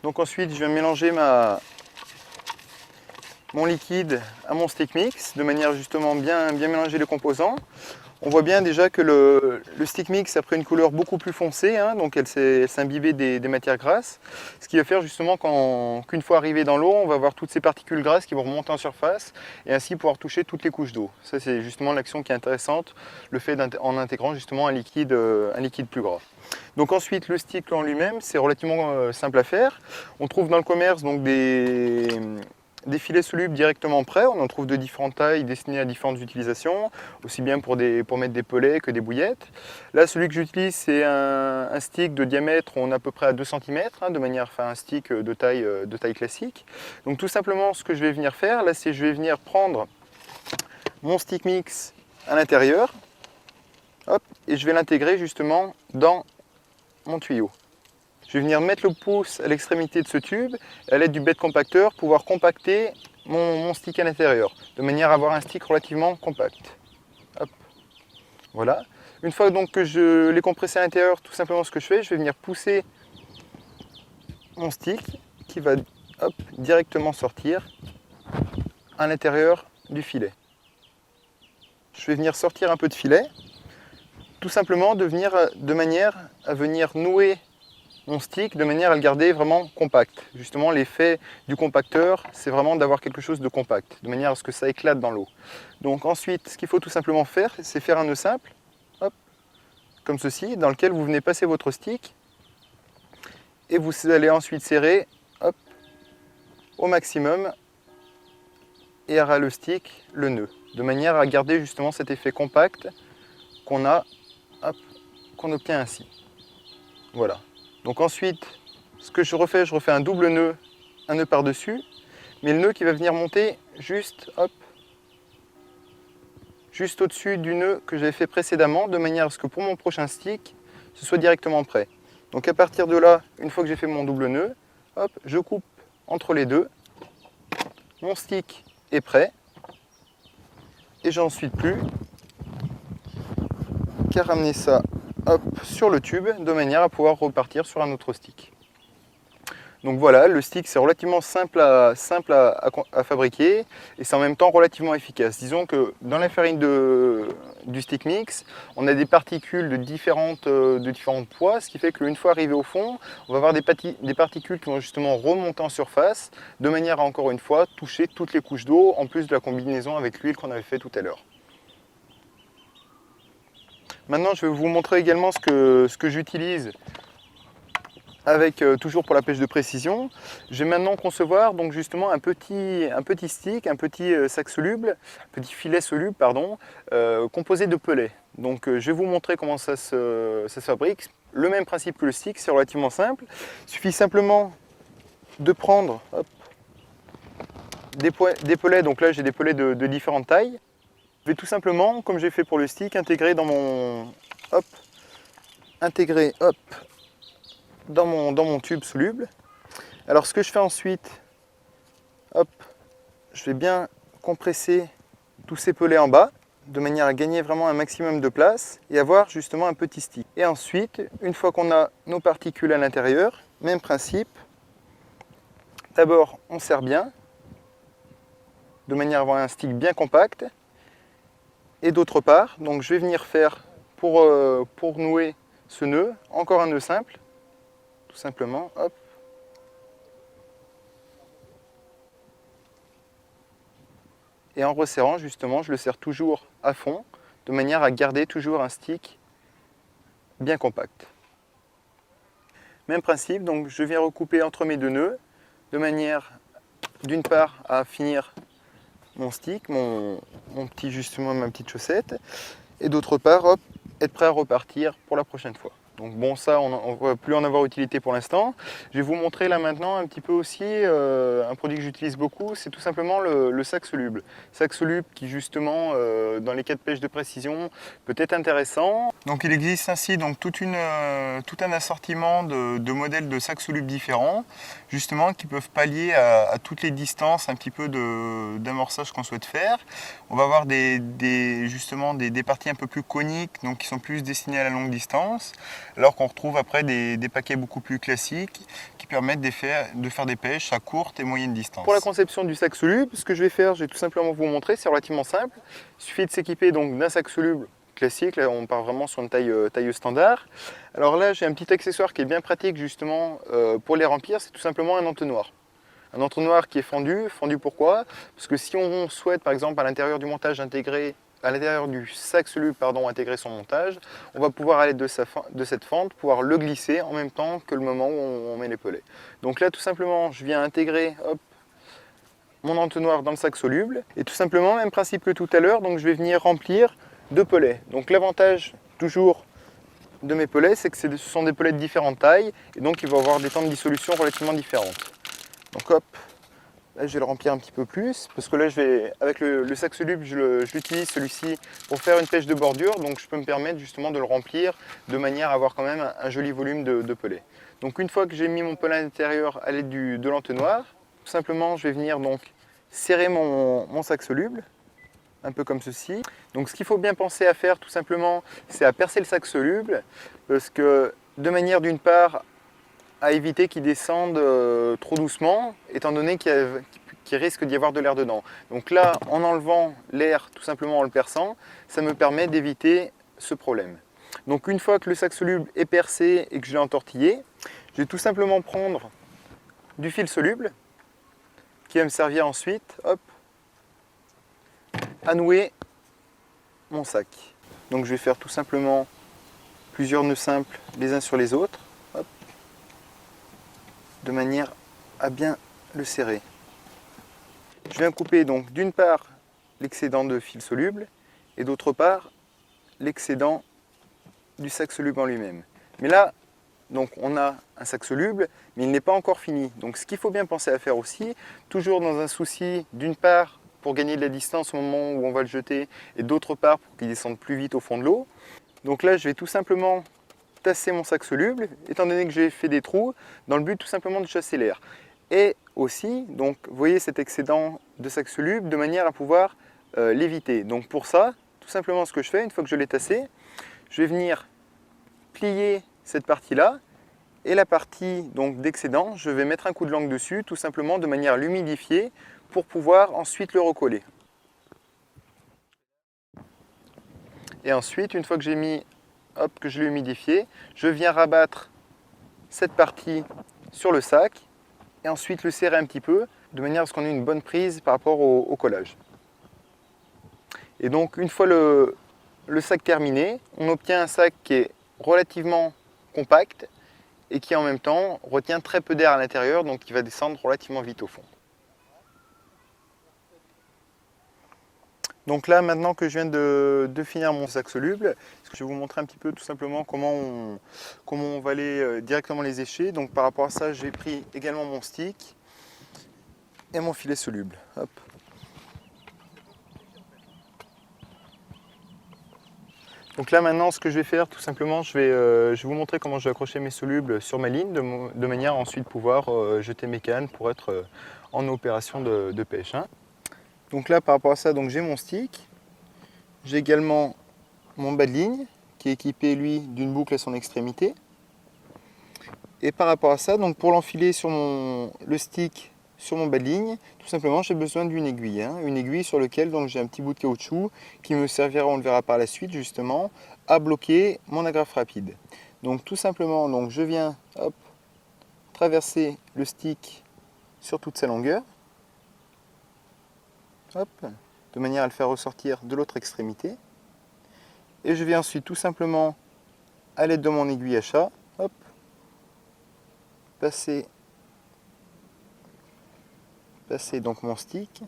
Donc ensuite, je vais mélanger mon liquide à mon stick mix, de manière justement bien mélanger les composants. On voit bien déjà que le stick mix a pris une couleur beaucoup plus foncée, hein, donc elle s'est imbibée des matières grasses. Ce qui va faire justement qu'une fois arrivé dans l'eau, on va avoir toutes ces particules grasses qui vont remonter en surface et ainsi pouvoir toucher toutes les couches d'eau. Ça c'est justement l'action qui est intéressante, le fait en intégrant justement un liquide plus gras. Donc ensuite le stick en lui-même, c'est relativement simple à faire. On trouve dans le commerce donc des filets solubles directement prêts, on en trouve de différentes tailles destinés à différentes utilisations, aussi bien pour mettre des pellets que des bouillettes. Là, celui que j'utilise, c'est un stick de diamètre, on est à peu près à 2 cm, hein, de manière à faire un stick de taille classique. Donc tout simplement, ce que je vais venir faire, là, c'est je vais venir prendre mon stick mix à l'intérieur, hop, et je vais l'intégrer justement dans mon tuyau. Je vais venir mettre le pouce à l'extrémité de ce tube et à l'aide du bed compacteur pouvoir compacter mon stick à l'intérieur, de manière à avoir un stick relativement compact. Hop. Voilà. Une fois donc que je l'ai compressé à l'intérieur, tout simplement ce que je fais, je vais venir pousser mon stick qui va hop, directement sortir à l'intérieur du filet. Je vais venir sortir un peu de filet, tout simplement de manière à venir nouer mon stick de manière à le garder vraiment compact. Justement, l'effet du compacteur, c'est vraiment d'avoir quelque chose de compact, de manière à ce que ça éclate dans l'eau. Donc ensuite, ce qu'il faut tout simplement faire, c'est faire un nœud simple, hop, comme ceci, dans lequel vous venez passer votre stick, et vous allez ensuite serrer, hop, au maximum, et à ras le stick, le nœud, de manière à garder justement cet effet compact qu'on a, hop, qu'on obtient ainsi. Voilà. Donc ensuite, ce que je refais un double nœud, un nœud par-dessus, mais le nœud qui va venir monter juste, hop, juste au-dessus du nœud que j'avais fait précédemment, de manière à ce que pour mon prochain stick, ce soit directement prêt. Donc à partir de là, une fois que j'ai fait mon double nœud, hop, je coupe entre les deux, mon stick est prêt, et j'en suis plus qu'à ramener ça hop, sur le tube de manière à pouvoir repartir sur un autre stick. Donc voilà, le stick c'est relativement simple à fabriquer et c'est en même temps relativement efficace. Disons que dans la farine du stick mix, on a des particules de différents poids, ce qui fait qu'une fois arrivé au fond, on va avoir des particules qui vont justement remonter en surface de manière à encore une fois toucher toutes les couches d'eau en plus de la combinaison avec l'huile qu'on avait fait tout à l'heure. Maintenant, je vais vous montrer également ce que j'utilise avec toujours pour la pêche de précision. Je vais maintenant concevoir donc justement un petit stick, un petit sac soluble, un petit filet soluble pardon, composé de pellets. Donc je vais vous montrer comment ça se fabrique. Le même principe que le stick, c'est relativement simple. Il suffit simplement de prendre hop, des pellets. Donc là j'ai des pellets de différentes tailles. Je vais tout simplement, comme j'ai fait pour le stick, intégrer dans mon dans mon tube soluble. Alors ce que je fais ensuite, hop, je vais bien compresser tous ces pellets en bas, de manière à gagner vraiment un maximum de place et avoir justement un petit stick. Et ensuite, une fois qu'on a nos particules à l'intérieur, même principe, d'abord on serre bien, de manière à avoir un stick bien compact. Et d'autre part, donc je vais venir faire, pour nouer ce nœud, encore un nœud simple, tout simplement, hop. Et en resserrant, justement, je le serre toujours à fond, de manière à garder toujours un stick bien compact. Même principe, donc je viens recouper entre mes deux nœuds, de manière d'une part à finir mon stick, ma petite chaussette, et d'autre part, hop, être prêt à repartir pour la prochaine fois. Donc bon, ça, on ne va plus en avoir utilité pour l'instant. Je vais vous montrer là maintenant un petit peu aussi un produit que j'utilise beaucoup, c'est tout simplement le sac soluble. Sac soluble qui justement, dans les cas de pêche de précision, peut être intéressant. Donc il existe ainsi donc, tout un assortiment de modèles de sacs solubles différents, justement qui peuvent pallier à toutes les distances un petit peu d'amorçage qu'on souhaite faire. On va avoir justement des parties un peu plus coniques, donc qui sont plus destinées à la longue distance, alors qu'on retrouve après des paquets beaucoup plus classiques qui permettent de faire des pêches à courte et moyenne distance. Pour la conception du sac soluble, ce que je vais faire, je vais tout simplement vous montrer, c'est relativement simple. Il suffit de s'équiper donc d'un sac soluble classique, là on part vraiment sur une taille standard. Alors là j'ai un petit accessoire qui est bien pratique justement pour les remplir, c'est tout simplement un entonnoir. Un entonnoir qui est fendu pourquoi? Parce que si on souhaite par exemple à l'intérieur du montage intégrer, à l'intérieur du sac soluble intégrer son montage, on va pouvoir aller de cette fente, pouvoir le glisser en même temps que le moment où on met les pellets. Donc là tout simplement je viens intégrer mon entonnoir dans le sac soluble et tout simplement même principe que tout à l'heure, donc je vais venir remplir de pellets. Donc l'avantage toujours de mes pellets, c'est que ce sont des pellets de différentes tailles et donc il va avoir des temps de dissolution relativement différents. Donc hop, là je vais le remplir un petit peu plus parce que là avec le sac soluble je l'utilise celui-ci pour faire une pêche de bordure, donc je peux me permettre justement de le remplir de manière à avoir quand même un joli volume de pellets. Donc une fois que j'ai mis mon pellet à l'intérieur à l'aide de l'entonnoir, tout simplement je vais venir donc serrer mon sac soluble, un peu comme ceci. Donc ce qu'il faut bien penser à faire tout simplement, c'est à percer le sac soluble parce que de manière d'une part à éviter qu'il descende trop doucement, étant donné qu'il risque d'y avoir de l'air dedans. Donc là, en enlevant l'air, tout simplement en le perçant, ça me permet d'éviter ce problème. Donc une fois que le sac soluble est percé et que je l'ai entortillé, je vais tout simplement prendre du fil soluble, qui va me servir ensuite, hop, à nouer mon sac. Donc je vais faire tout simplement plusieurs nœuds simples les uns sur les autres, hop, de manière à bien le serrer. Je viens couper donc d'une part l'excédent de fil soluble et d'autre part l'excédent du sac soluble en lui-même. Mais là, donc on a un sac soluble, mais il n'est pas encore fini. Donc ce qu'il faut bien penser à faire aussi, toujours dans un souci d'une part pour gagner de la distance au moment où on va le jeter et d'autre part pour qu'il descende plus vite au fond de l'eau. Donc là je vais tout simplement tasser mon sac soluble, étant donné que j'ai fait des trous, dans le but tout simplement de chasser l'air. Et aussi, donc, vous voyez cet excédent de sac soluble de manière à pouvoir l'éviter. Donc pour ça, tout simplement ce que je fais, une fois que je l'ai tassé, je vais venir plier cette partie-là et la partie d'excédent, je vais mettre un coup de langue dessus, tout simplement de manière à l'humidifier pour pouvoir ensuite le recoller. Et ensuite, une fois que j'ai mis, hop, que je l'ai humidifié, je viens rabattre cette partie sur le sac et ensuite le serrer un petit peu de manière à ce qu'on ait une bonne prise par rapport au collage. Et donc une fois le sac terminé, on obtient un sac qui est relativement compact et qui en même temps retient très peu d'air à l'intérieur, donc qui va descendre relativement vite au fond. Donc là, maintenant que je viens de finir mon sac soluble, je vais vous montrer un petit peu tout simplement comment on va aller directement les écher. Donc par rapport à ça, j'ai pris également mon stick et mon filet soluble. Hop. Donc là maintenant, ce que je vais faire tout simplement, je vais vous montrer comment je vais accrocher mes solubles sur ma ligne de manière à ensuite pouvoir jeter mes cannes pour être en opération de pêche. Donc là, par rapport à ça, j'ai mon stick. J'ai également mon bas de ligne qui est équipé, lui, d'une boucle à son extrémité. Et par rapport à ça, donc pour l'enfiler sur le stick sur mon bas de ligne, tout simplement, j'ai besoin d'une aiguille. Une aiguille sur laquelle j'ai un petit bout de caoutchouc qui me servira, on le verra par la suite, justement, à bloquer mon agrafe rapide. Donc tout simplement, je viens traverser le stick sur toute sa longueur. Hop, de manière à le faire ressortir de l'autre extrémité. Et je vais ensuite tout simplement, à l'aide de mon aiguille à chat, hop, passer donc mon stick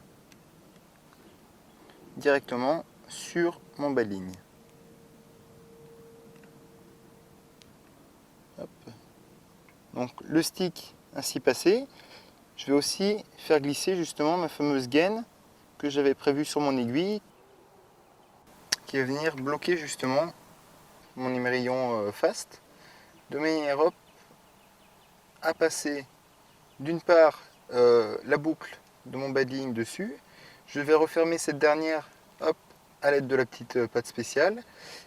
directement sur mon bas de ligne. Hop. Donc le stick ainsi passé, je vais aussi faire glisser justement ma fameuse gaine que j'avais prévue sur mon aiguille, qui va venir bloquer justement mon émerillon fast, de manière hop, à passer d'une part la boucle de mon bas de ligne dessus. Je vais refermer cette dernière hop, à l'aide de la petite patte spéciale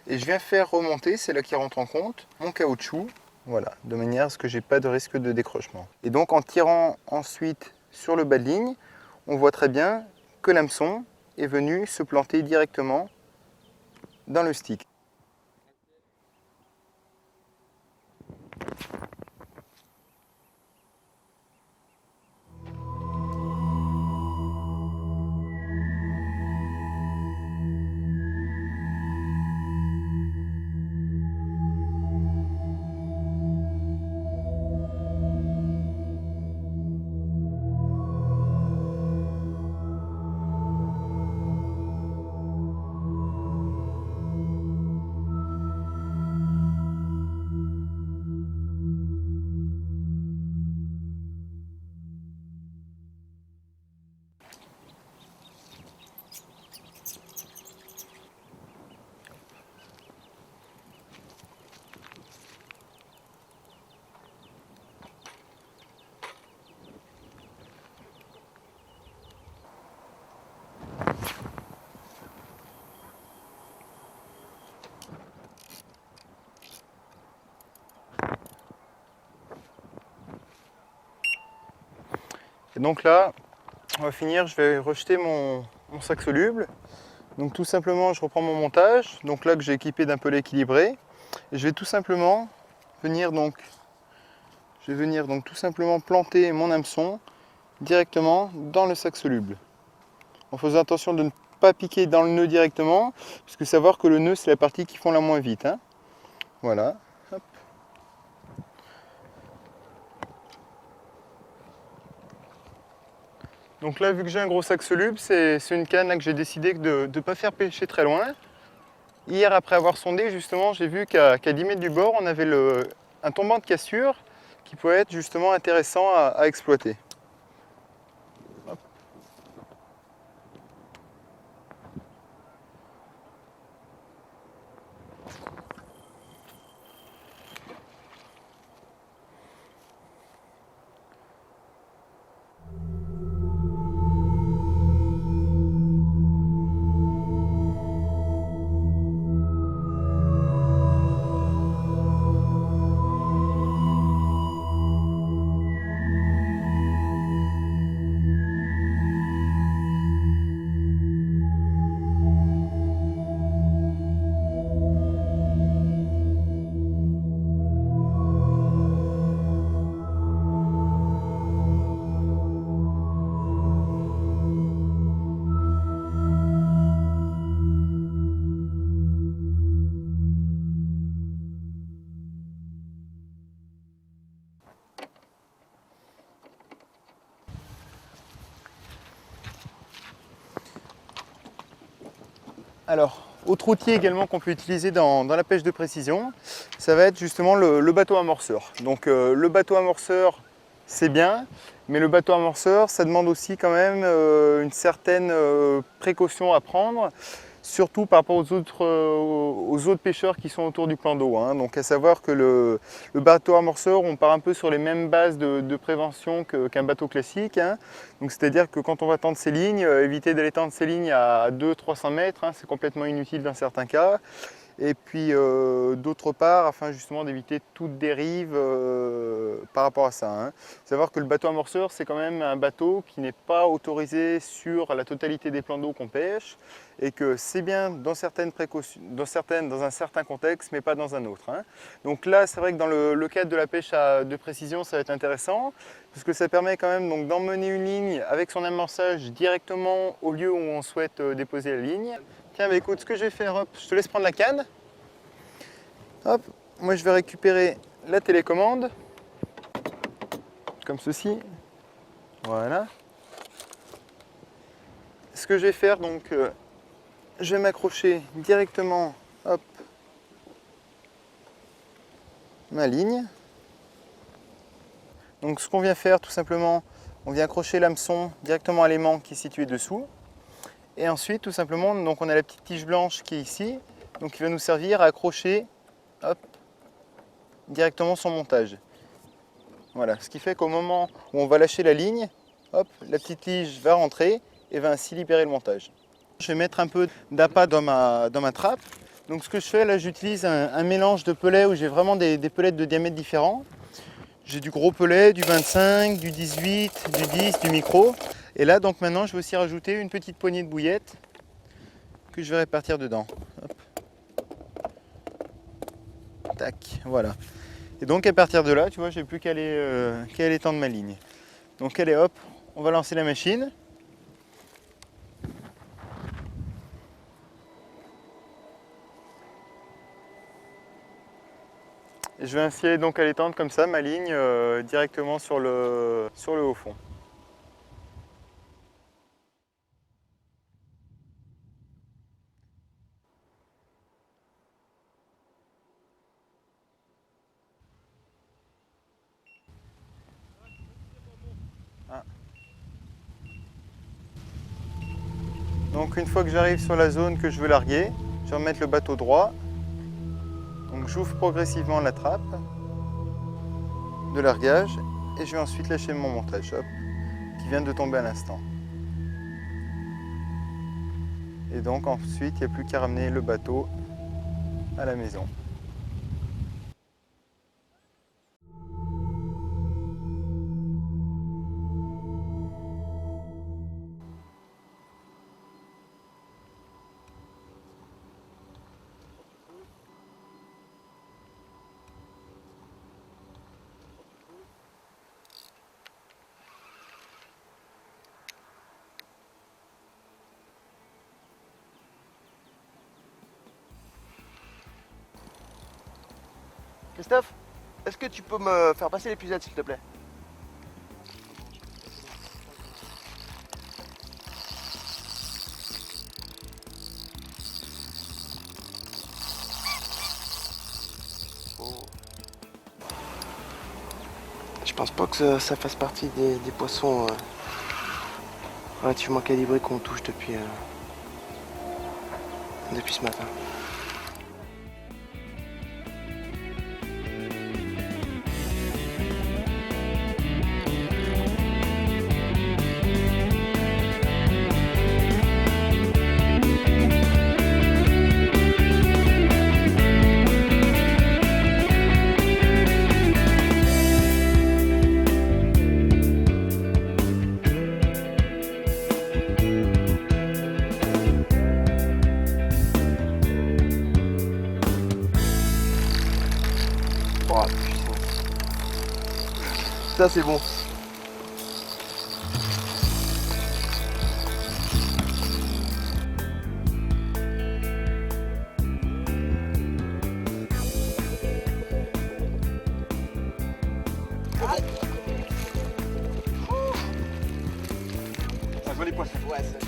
et je viens faire remonter, c'est là qui rentre en compte, mon caoutchouc, voilà, de manière à ce que j'ai pas de risque de décrochement. Et donc en tirant ensuite sur le bas de ligne, on voit très bien que l'hameçon est venu se planter directement dans le stick. Et donc là, on va finir, je vais rejeter mon sac soluble. Donc tout simplement, je reprends mon montage, donc là que j'ai équipé d'un pelet équilibré. Et je vais tout simplement venir donc, tout simplement planter mon hameçon directement dans le sac soluble. En faisant attention de ne pas piquer dans le nœud directement, puisque savoir que le nœud c'est la partie qui fond la moins vite. Hein. Voilà. Hop. Donc là, vu que j'ai un gros sac soluble, c'est une canne là, que j'ai décidé de ne pas faire pêcher très loin. Hier, après avoir sondé, justement, j'ai vu qu'à 10 mètres du bord, on avait un tombant de cassure qui pouvait être justement intéressant à exploiter. Hop. Alors, autre outil également qu'on peut utiliser dans la pêche de précision, ça va être justement le bateau amorceur. Donc le bateau amorceur, c'est bien, mais le bateau amorceur, ça demande aussi quand même une certaine précaution à prendre, surtout par rapport aux autres pêcheurs qui sont autour du plan d'eau. Hein. Donc à savoir que le bateau amorceur, on part un peu sur les mêmes bases de prévention qu'un bateau classique. Hein. Donc c'est-à-dire que quand on va tendre ses lignes, éviter d'aller tendre ses lignes à 200-300 mètres, hein, c'est complètement inutile dans certains cas. Et puis d'autre part, afin justement d'éviter toute dérive par rapport à ça. Hein. Savoir que le bateau amorceur, c'est quand même un bateau qui n'est pas autorisé sur la totalité des plans d'eau qu'on pêche et que c'est bien dans certaines précautions, dans un certain contexte, mais pas dans un autre. Hein. Donc là, c'est vrai que dans le cadre de la pêche de précision, ça va être intéressant parce que ça permet quand même d'emmener une ligne avec son amorçage directement au lieu où on souhaite déposer la ligne. Tiens, bah écoute, ce que je vais faire, hop, je te laisse prendre la canne. Hop, moi je vais récupérer la télécommande, comme ceci. Voilà. Ce que je vais faire, donc, je vais m'accrocher directement, hop, ma ligne. Donc ce qu'on vient faire, tout simplement, on vient accrocher l'hameçon directement à l'aimant qui est situé dessous. Et ensuite, tout simplement, donc on a la petite tige blanche qui est ici, donc qui va nous servir à accrocher, hop, directement son montage. Voilà, ce qui fait qu'au moment où on va lâcher la ligne, hop, la petite tige va rentrer et va ainsi libérer le montage. Je vais mettre un peu d'appât dans ma trappe. Donc ce que je fais là, j'utilise un mélange de pellets où j'ai vraiment des pellets de diamètres différents. J'ai du gros pellet, du 25, du 18, du 10, du micro. Et là, donc maintenant, je vais aussi rajouter une petite poignée de bouillettes que je vais répartir dedans. Hop. Tac, voilà. Et donc à partir de là, tu vois, j'ai plus qu'à aller tendre ma ligne. Donc allez, hop, on va lancer la machine. Et je vais ainsi donc aller tendre comme ça ma ligne directement sur le haut fond. Donc une fois que j'arrive sur la zone que je veux larguer, je vais remettre le bateau droit. Donc j'ouvre progressivement la trappe de largage et je vais ensuite lâcher mon montage, hop, qui vient de tomber à l'instant. Et donc ensuite, il n'y a plus qu'à ramener le bateau à la maison. Christophe, est-ce que tu peux me faire passer l'épuisette s'il te plaît? Je pense pas que ça fasse partie des poissons relativement calibrés qu'on touche depuis ce matin. Oh putain. Ça c'est bon. Un joli poisson. Ouais, ça.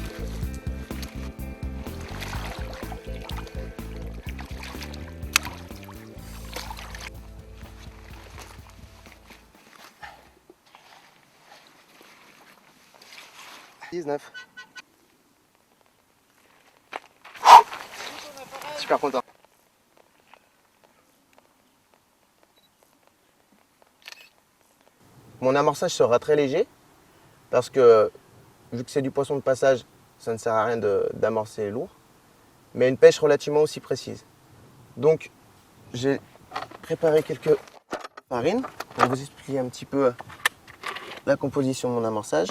Super content. Mon amorçage sera très léger parce que vu que c'est du poisson de passage, ça ne sert à rien d'amorcer lourd, mais une pêche relativement aussi précise. Donc j'ai préparé quelques farines pour vous expliquer un petit peu la composition de mon amorçage.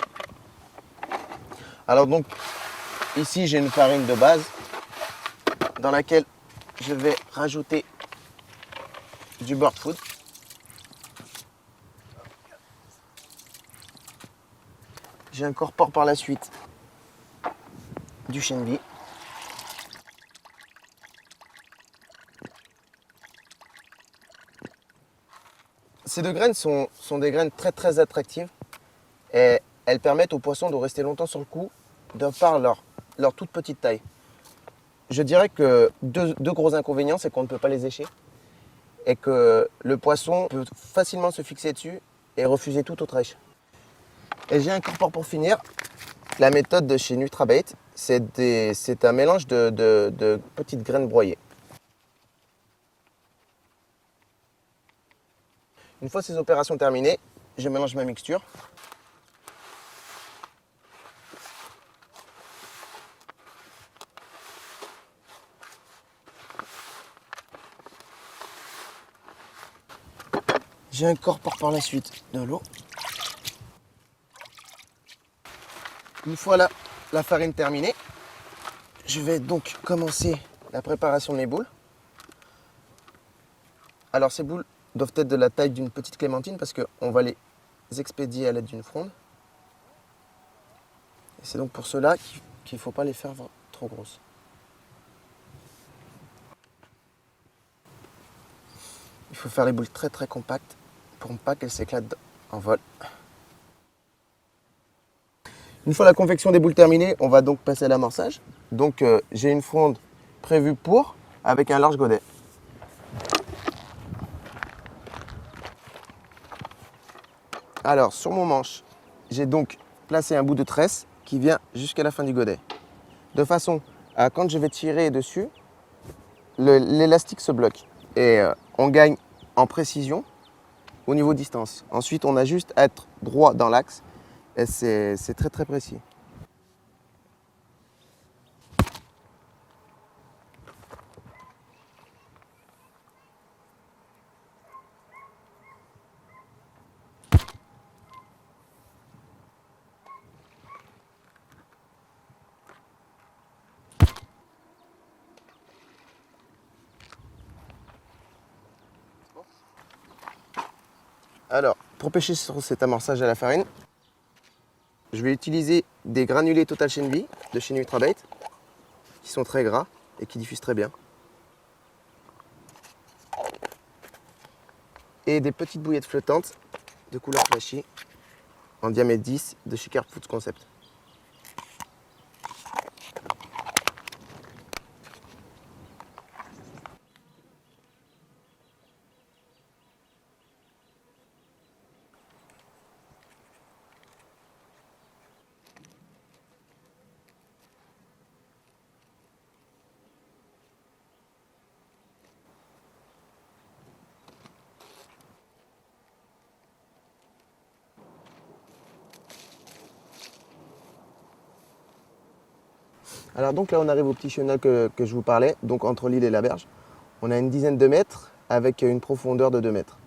Alors donc ici j'ai une farine de base dans laquelle je vais rajouter du bird food. J'incorpore par la suite du shenbi. Ces deux graines sont des graines très attractives et elles permettent aux poissons de rester longtemps sur le coup de par leur toute petite taille. Je dirais que deux gros inconvénients, c'est qu'on ne peut pas les écher et que le poisson peut facilement se fixer dessus et refuser toute autre éche. Et j'ai un pour finir. La méthode de chez Nutrabait, c'est un mélange de petites graines broyées. Une fois ces opérations terminées, je mélange ma mixture. J'incorpore par la suite de l'eau. Une fois la farine terminée, je vais donc commencer la préparation de mes boules. Alors ces boules doivent être de la taille d'une petite clémentine parce qu'on va les expédier à l'aide d'une fronde. Et c'est donc pour cela qu'il ne faut pas les faire trop grosses. Il faut faire les boules très compactes pour ne pas qu'elles s'éclatent en vol. Une fois la confection des boules terminée, on va donc passer à l'amorçage. Donc j'ai une fronde prévue avec un large godet. Alors sur mon manche, j'ai donc placé un bout de tresse qui vient jusqu'à la fin du godet. De façon à quand je vais tirer dessus, l'élastique se bloque. Et on gagne en précision au niveau distance. Ensuite, on a juste à être droit dans l'axe et c'est très précis. Alors, pour pêcher sur cet amorçage à la farine, je vais utiliser des granulés Total Chain Bee de chez Nutrabait qui sont très gras et qui diffusent très bien. Et des petites bouillettes flottantes de couleur flashy en diamètre 10 de chez Carp Foods Concept. Alors donc là on arrive au petit chenal que je vous parlais, donc entre l'île et la berge. On a une dizaine de mètres avec une profondeur de 2 mètres.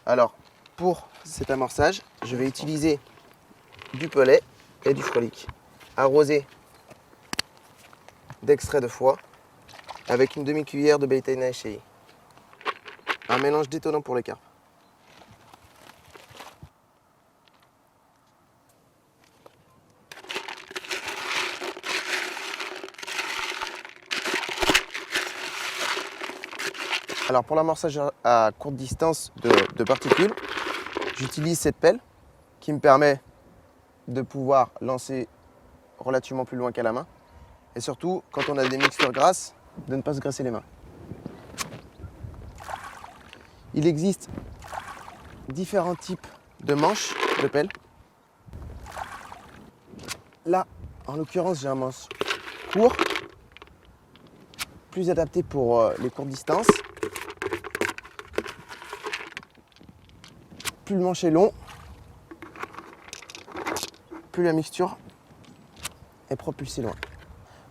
Alors pour cet amorçage, je vais utiliser du pelet et du frolic, arrosé d'extrait de foie avec une demi-cuillère de betaine hachée. Un mélange détonnant pour les carpes. Alors pour l'amorçage à courte distance de particules, j'utilise cette pelle qui me permet de pouvoir lancer relativement plus loin qu'à la main. Et surtout, quand on a des mixtures grasses, de ne pas se graisser les mains. Il existe différents types de manches de pelle. Là, en l'occurrence, j'ai un manche court, plus adapté pour les courtes distances. Plus le manche est long, plus la mixture est propulsée loin.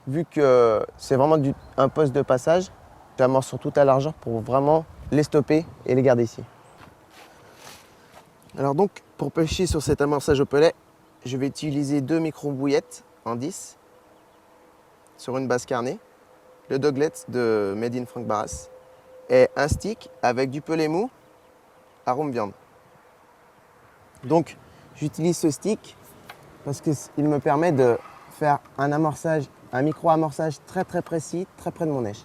Vu que c'est vraiment un poste de passage, j'amorce sur toute la largeur pour vraiment les stopper et les garder ici. Alors donc, pour pêcher sur cet amorçage au pelet, je vais utiliser 2 micro-bouillettes en 10 sur une base carnée, le doglet de Made in Frank Barras et un stick avec du pelet mou arôme viande. Donc j'utilise ce stick parce qu'il me permet de faire un amorçage, un micro-amorçage très précis, très près de mon éche.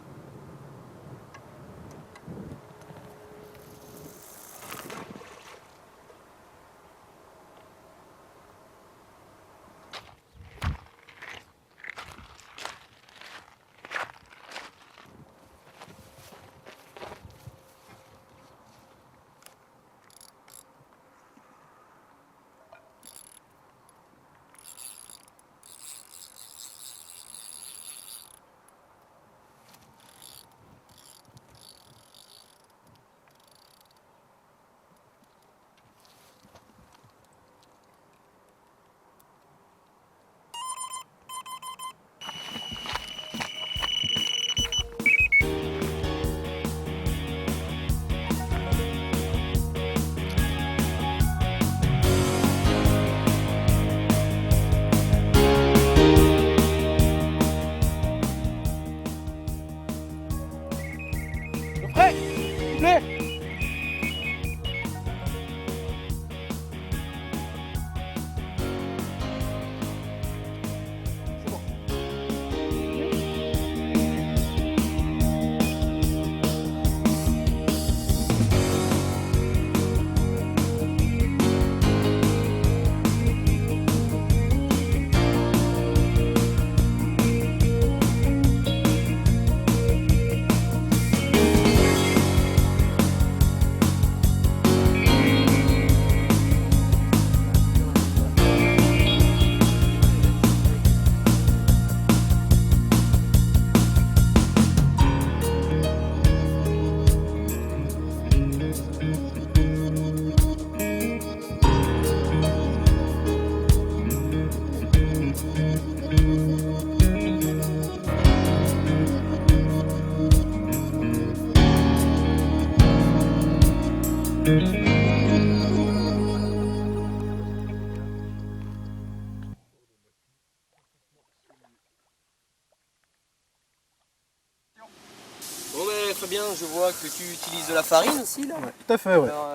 bien, je vois que tu utilises de la farine aussi là. Ouais, tout à fait, ouais. Alors,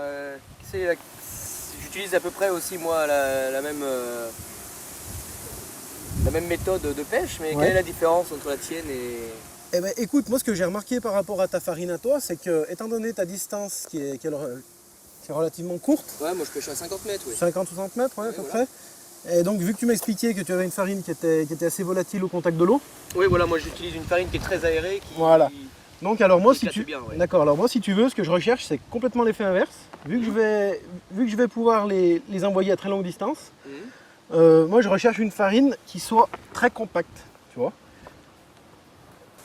j'utilise à peu près aussi moi la même méthode de pêche, mais Ouais. quelle est la différence entre la tienne et... Eh ben, écoute, moi ce que j'ai remarqué par rapport à ta farine à toi, c'est que étant donné ta distance qui est relativement courte, Ouais, moi je pêche à 50 mètres, oui. 50-60 mètres ouais, à Ouais, peu voilà. près, et donc vu que tu m'expliquais que tu avais une farine qui était assez volatile au contact de l'eau, Oui, voilà, moi j'utilise une farine qui est très aérée, Voilà. donc alors moi qui si éclate tu... bien, ouais. D'accord, alors moi si tu veux, ce que je recherche c'est complètement l'effet inverse. Vu que je vais pouvoir les envoyer à très longue distance, Mhm. moi je recherche une farine qui soit très compacte, tu vois.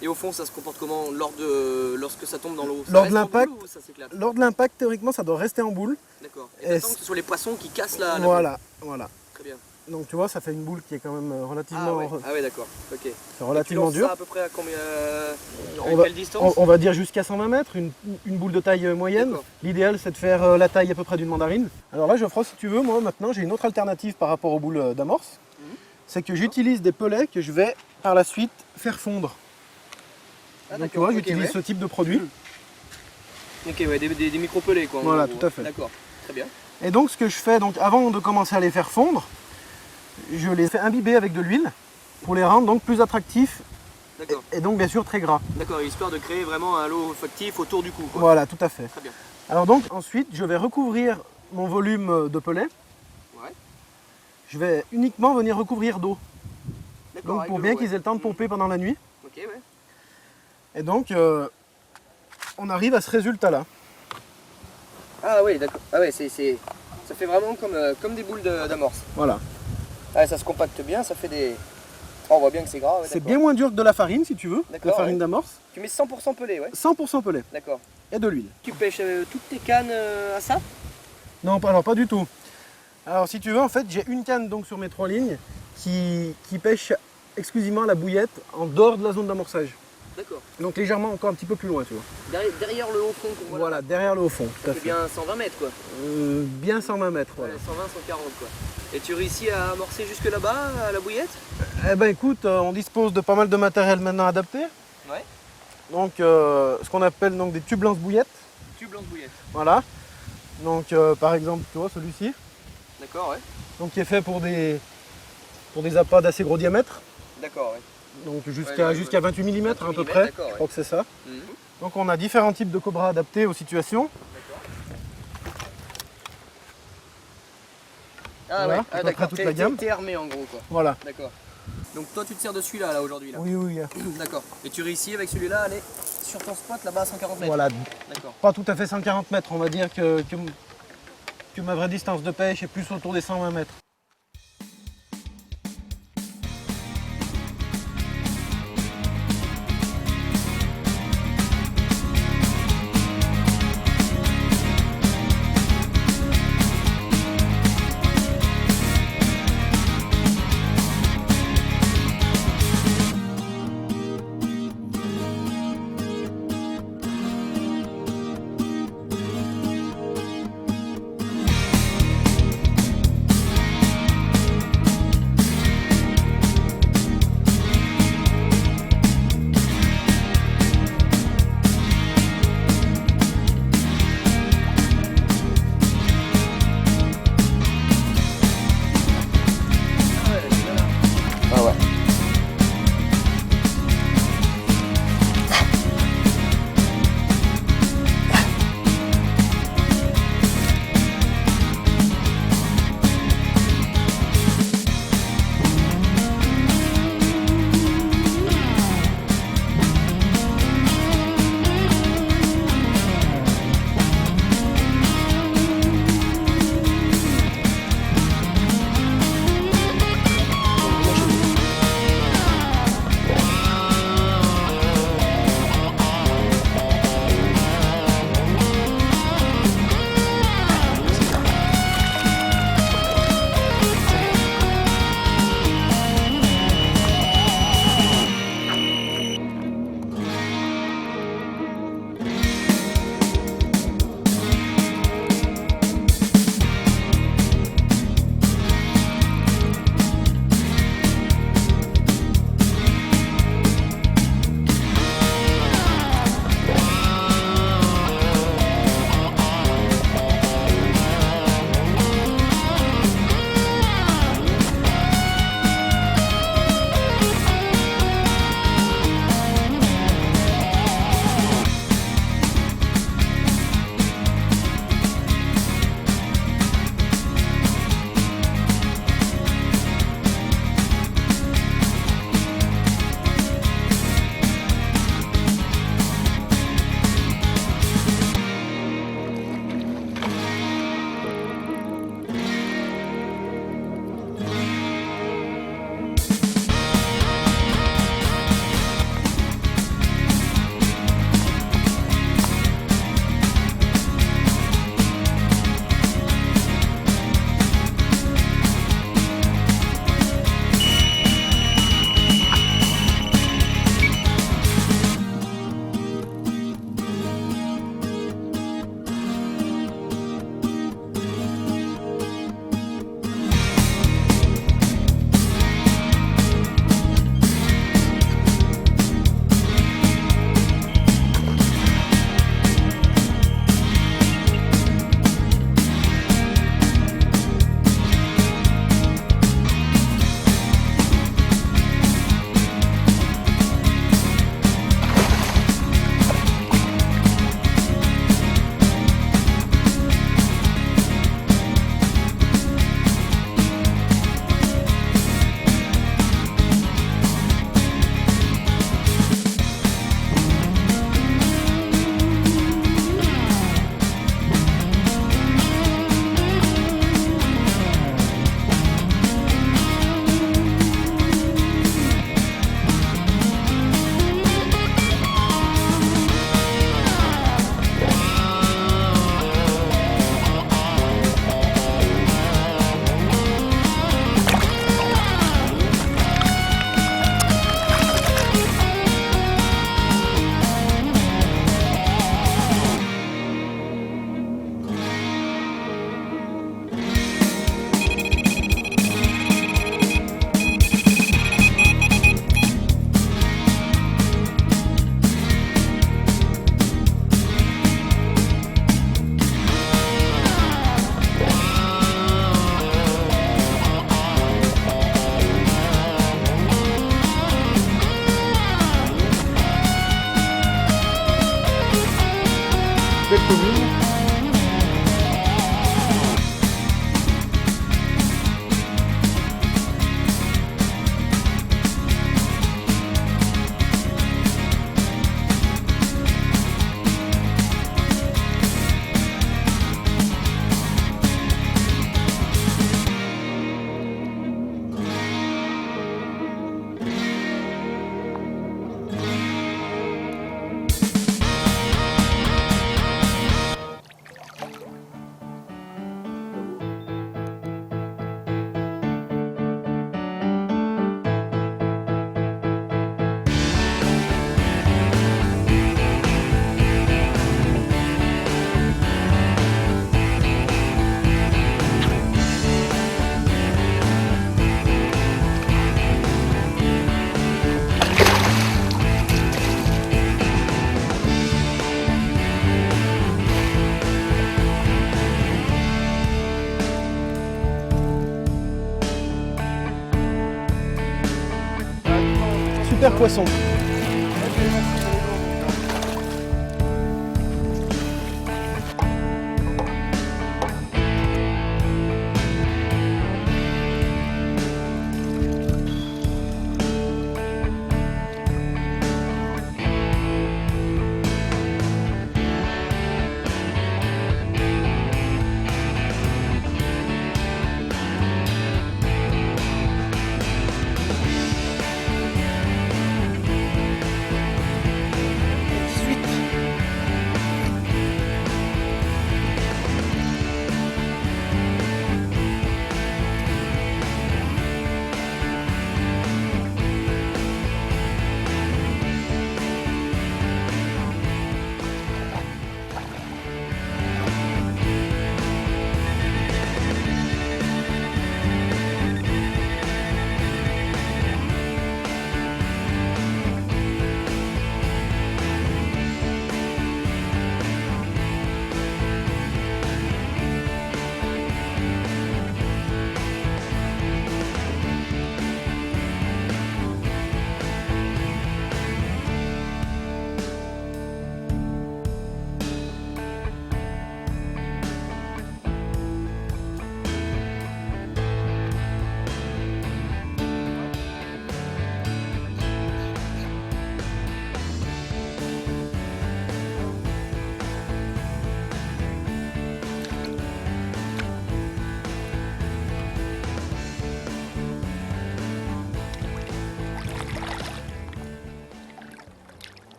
Et au fond, ça se comporte comment lorsque ça tombe dans l'eau? Ça Lors de reste en l'impact- boule ou ça s'éclate? Lors de l'impact, théoriquement ça doit rester en boule. D'accord. Et Et t'attends que ce soit les poissons qui cassent la boule. Voilà, voilà. Très bien. Donc tu vois, ça fait une boule qui est quand même relativement, Ah ouais, d'accord. Ok. c'est Tu relativement lances dure. ça à peu près à combien? On À va- quelle distance? On va dire jusqu'à 120 mètres, une boule de taille moyenne. D'accord. L'idéal c'est de faire la taille à peu près d'une mandarine. Alors là Geoffroy, si tu veux, moi maintenant j'ai une autre alternative par rapport aux boules d'amorce. Mhm. C'est que j'utilise des pellets que je vais par la suite faire fondre. Ah, Donc tu d'accord, vois, ok, j'utilise ouais. ce type de produit. Ok, ouais, des micro-pelés quoi. en Voilà, gros. tout à fait. D'accord, très bien. Et donc ce que je fais, donc avant de commencer à les faire fondre, je les fais imbiber avec de l'huile pour les rendre donc plus attractifs D'accord, et donc bien sûr très gras. d'accord, histoire de créer vraiment un lot olfactif autour du cou quoi. Voilà, tout à fait. Très bien. Alors donc ensuite, je vais recouvrir mon volume de pellet. Ouais. Je vais uniquement venir recouvrir d'eau. D'accord. Donc avec pour le bien lot, qu'ils aient le temps de pomper pendant la nuit. Ok, ouais. Et donc on arrive à ce résultat-là. Ah oui, d'accord. Ah ouais, ça fait vraiment comme des boules d'amorce. Voilà. Ah, ça se compacte bien, ça fait des... Oh, on voit bien que c'est gras. Ouais, C'est d'accord. bien moins dur que de la farine si tu veux, D'accord, la farine ouais. d'amorce. Tu mets 100% pelé, ouais. 100% pellet D'accord. et de l'huile. Tu pêches toutes tes cannes à ça? Non, alors pas du tout. Alors si tu veux, en fait, j'ai une canne donc sur mes 3 lignes qui pêche exclusivement à la bouillette en dehors de la zone d'amorçage. D'accord. Donc légèrement encore un petit peu plus loin, tu vois. Derrière le haut fond qu'on voit là. Voilà, derrière le haut fond, tout à C'est fait. bien 120 mètres quoi. Bien 120 mètres, voilà. Ouais, 120, 140 quoi. Et tu réussis à amorcer jusque là-bas, à la bouillette? Eh ben écoute, on dispose de pas mal de matériel maintenant adapté. Ouais. Donc ce qu'on appelle donc des tubes lance-bouillettes. Tube lance-bouillette. Voilà. Donc par exemple, tu vois celui-ci, D'accord, ouais. donc qui est fait pour des appâts d'assez gros diamètre. D'accord, ouais. Donc Ouais, jusqu'à 28 mm à 28 peu mm, près. d'accord, Je ouais. crois que c'est ça. Mhm. Donc on a différents types de cobras adaptés aux situations. Ah Voilà, ouais, à peu près d'accord. toute la gamme. T'es armé en gros quoi. Voilà. D'accord. Donc toi tu te sers de celui-là là aujourd'hui là. Oui, oui. D'accord. Et tu réussis avec celui-là à aller sur ton spot là-bas à 140 mètres. Voilà. D'accord. Pas tout à fait 140 mètres, on va dire que ma vraie distance de pêche est plus autour des 120 mètres. super poisson.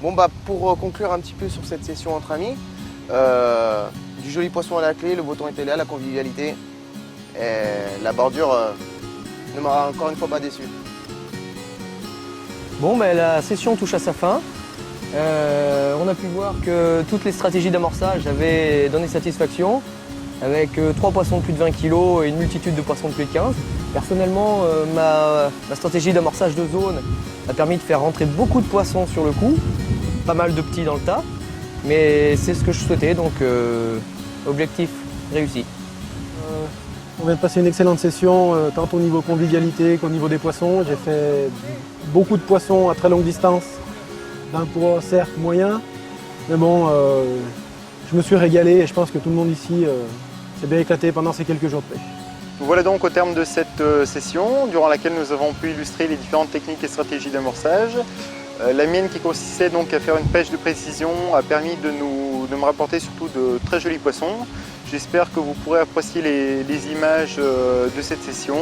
Bon bah pour conclure un petit peu sur cette session entre amis, du joli poisson à la clé, le beau temps était là, la convivialité, et la bordure ne m'aura encore une fois pas déçu. Bon, ben, la session touche à sa fin. On a pu voir que toutes les stratégies d'amorçage avaient donné satisfaction, avec 3 poissons de plus de 20 kg et une multitude de poissons de plus de 15. Personnellement, ma stratégie d'amorçage de zone a permis de faire rentrer beaucoup de poissons sur le coup, pas mal de petits dans le tas, mais c'est ce que je souhaitais, donc objectif réussi. On vient de passer une excellente session, tant au niveau convivialité qu'au niveau des poissons. J'ai fait beaucoup de poissons à très longue distance, d'un poids certes moyen, mais bon, je me suis régalé et je pense que tout le monde ici s'est bien éclaté pendant ces quelques jours de pêche. Voilà donc au terme de cette session, durant laquelle nous avons pu illustrer les différentes techniques et stratégies d'amorçage. La mienne qui consistait donc à faire une pêche de précision a permis de me rapporter surtout de très jolis poissons. J'espère que vous pourrez apprécier les images de cette session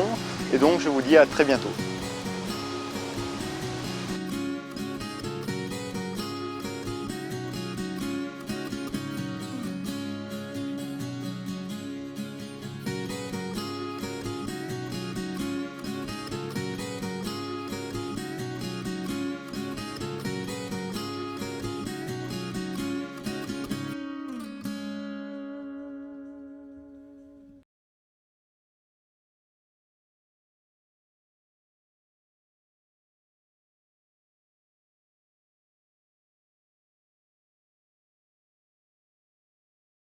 et donc je vous dis à très bientôt.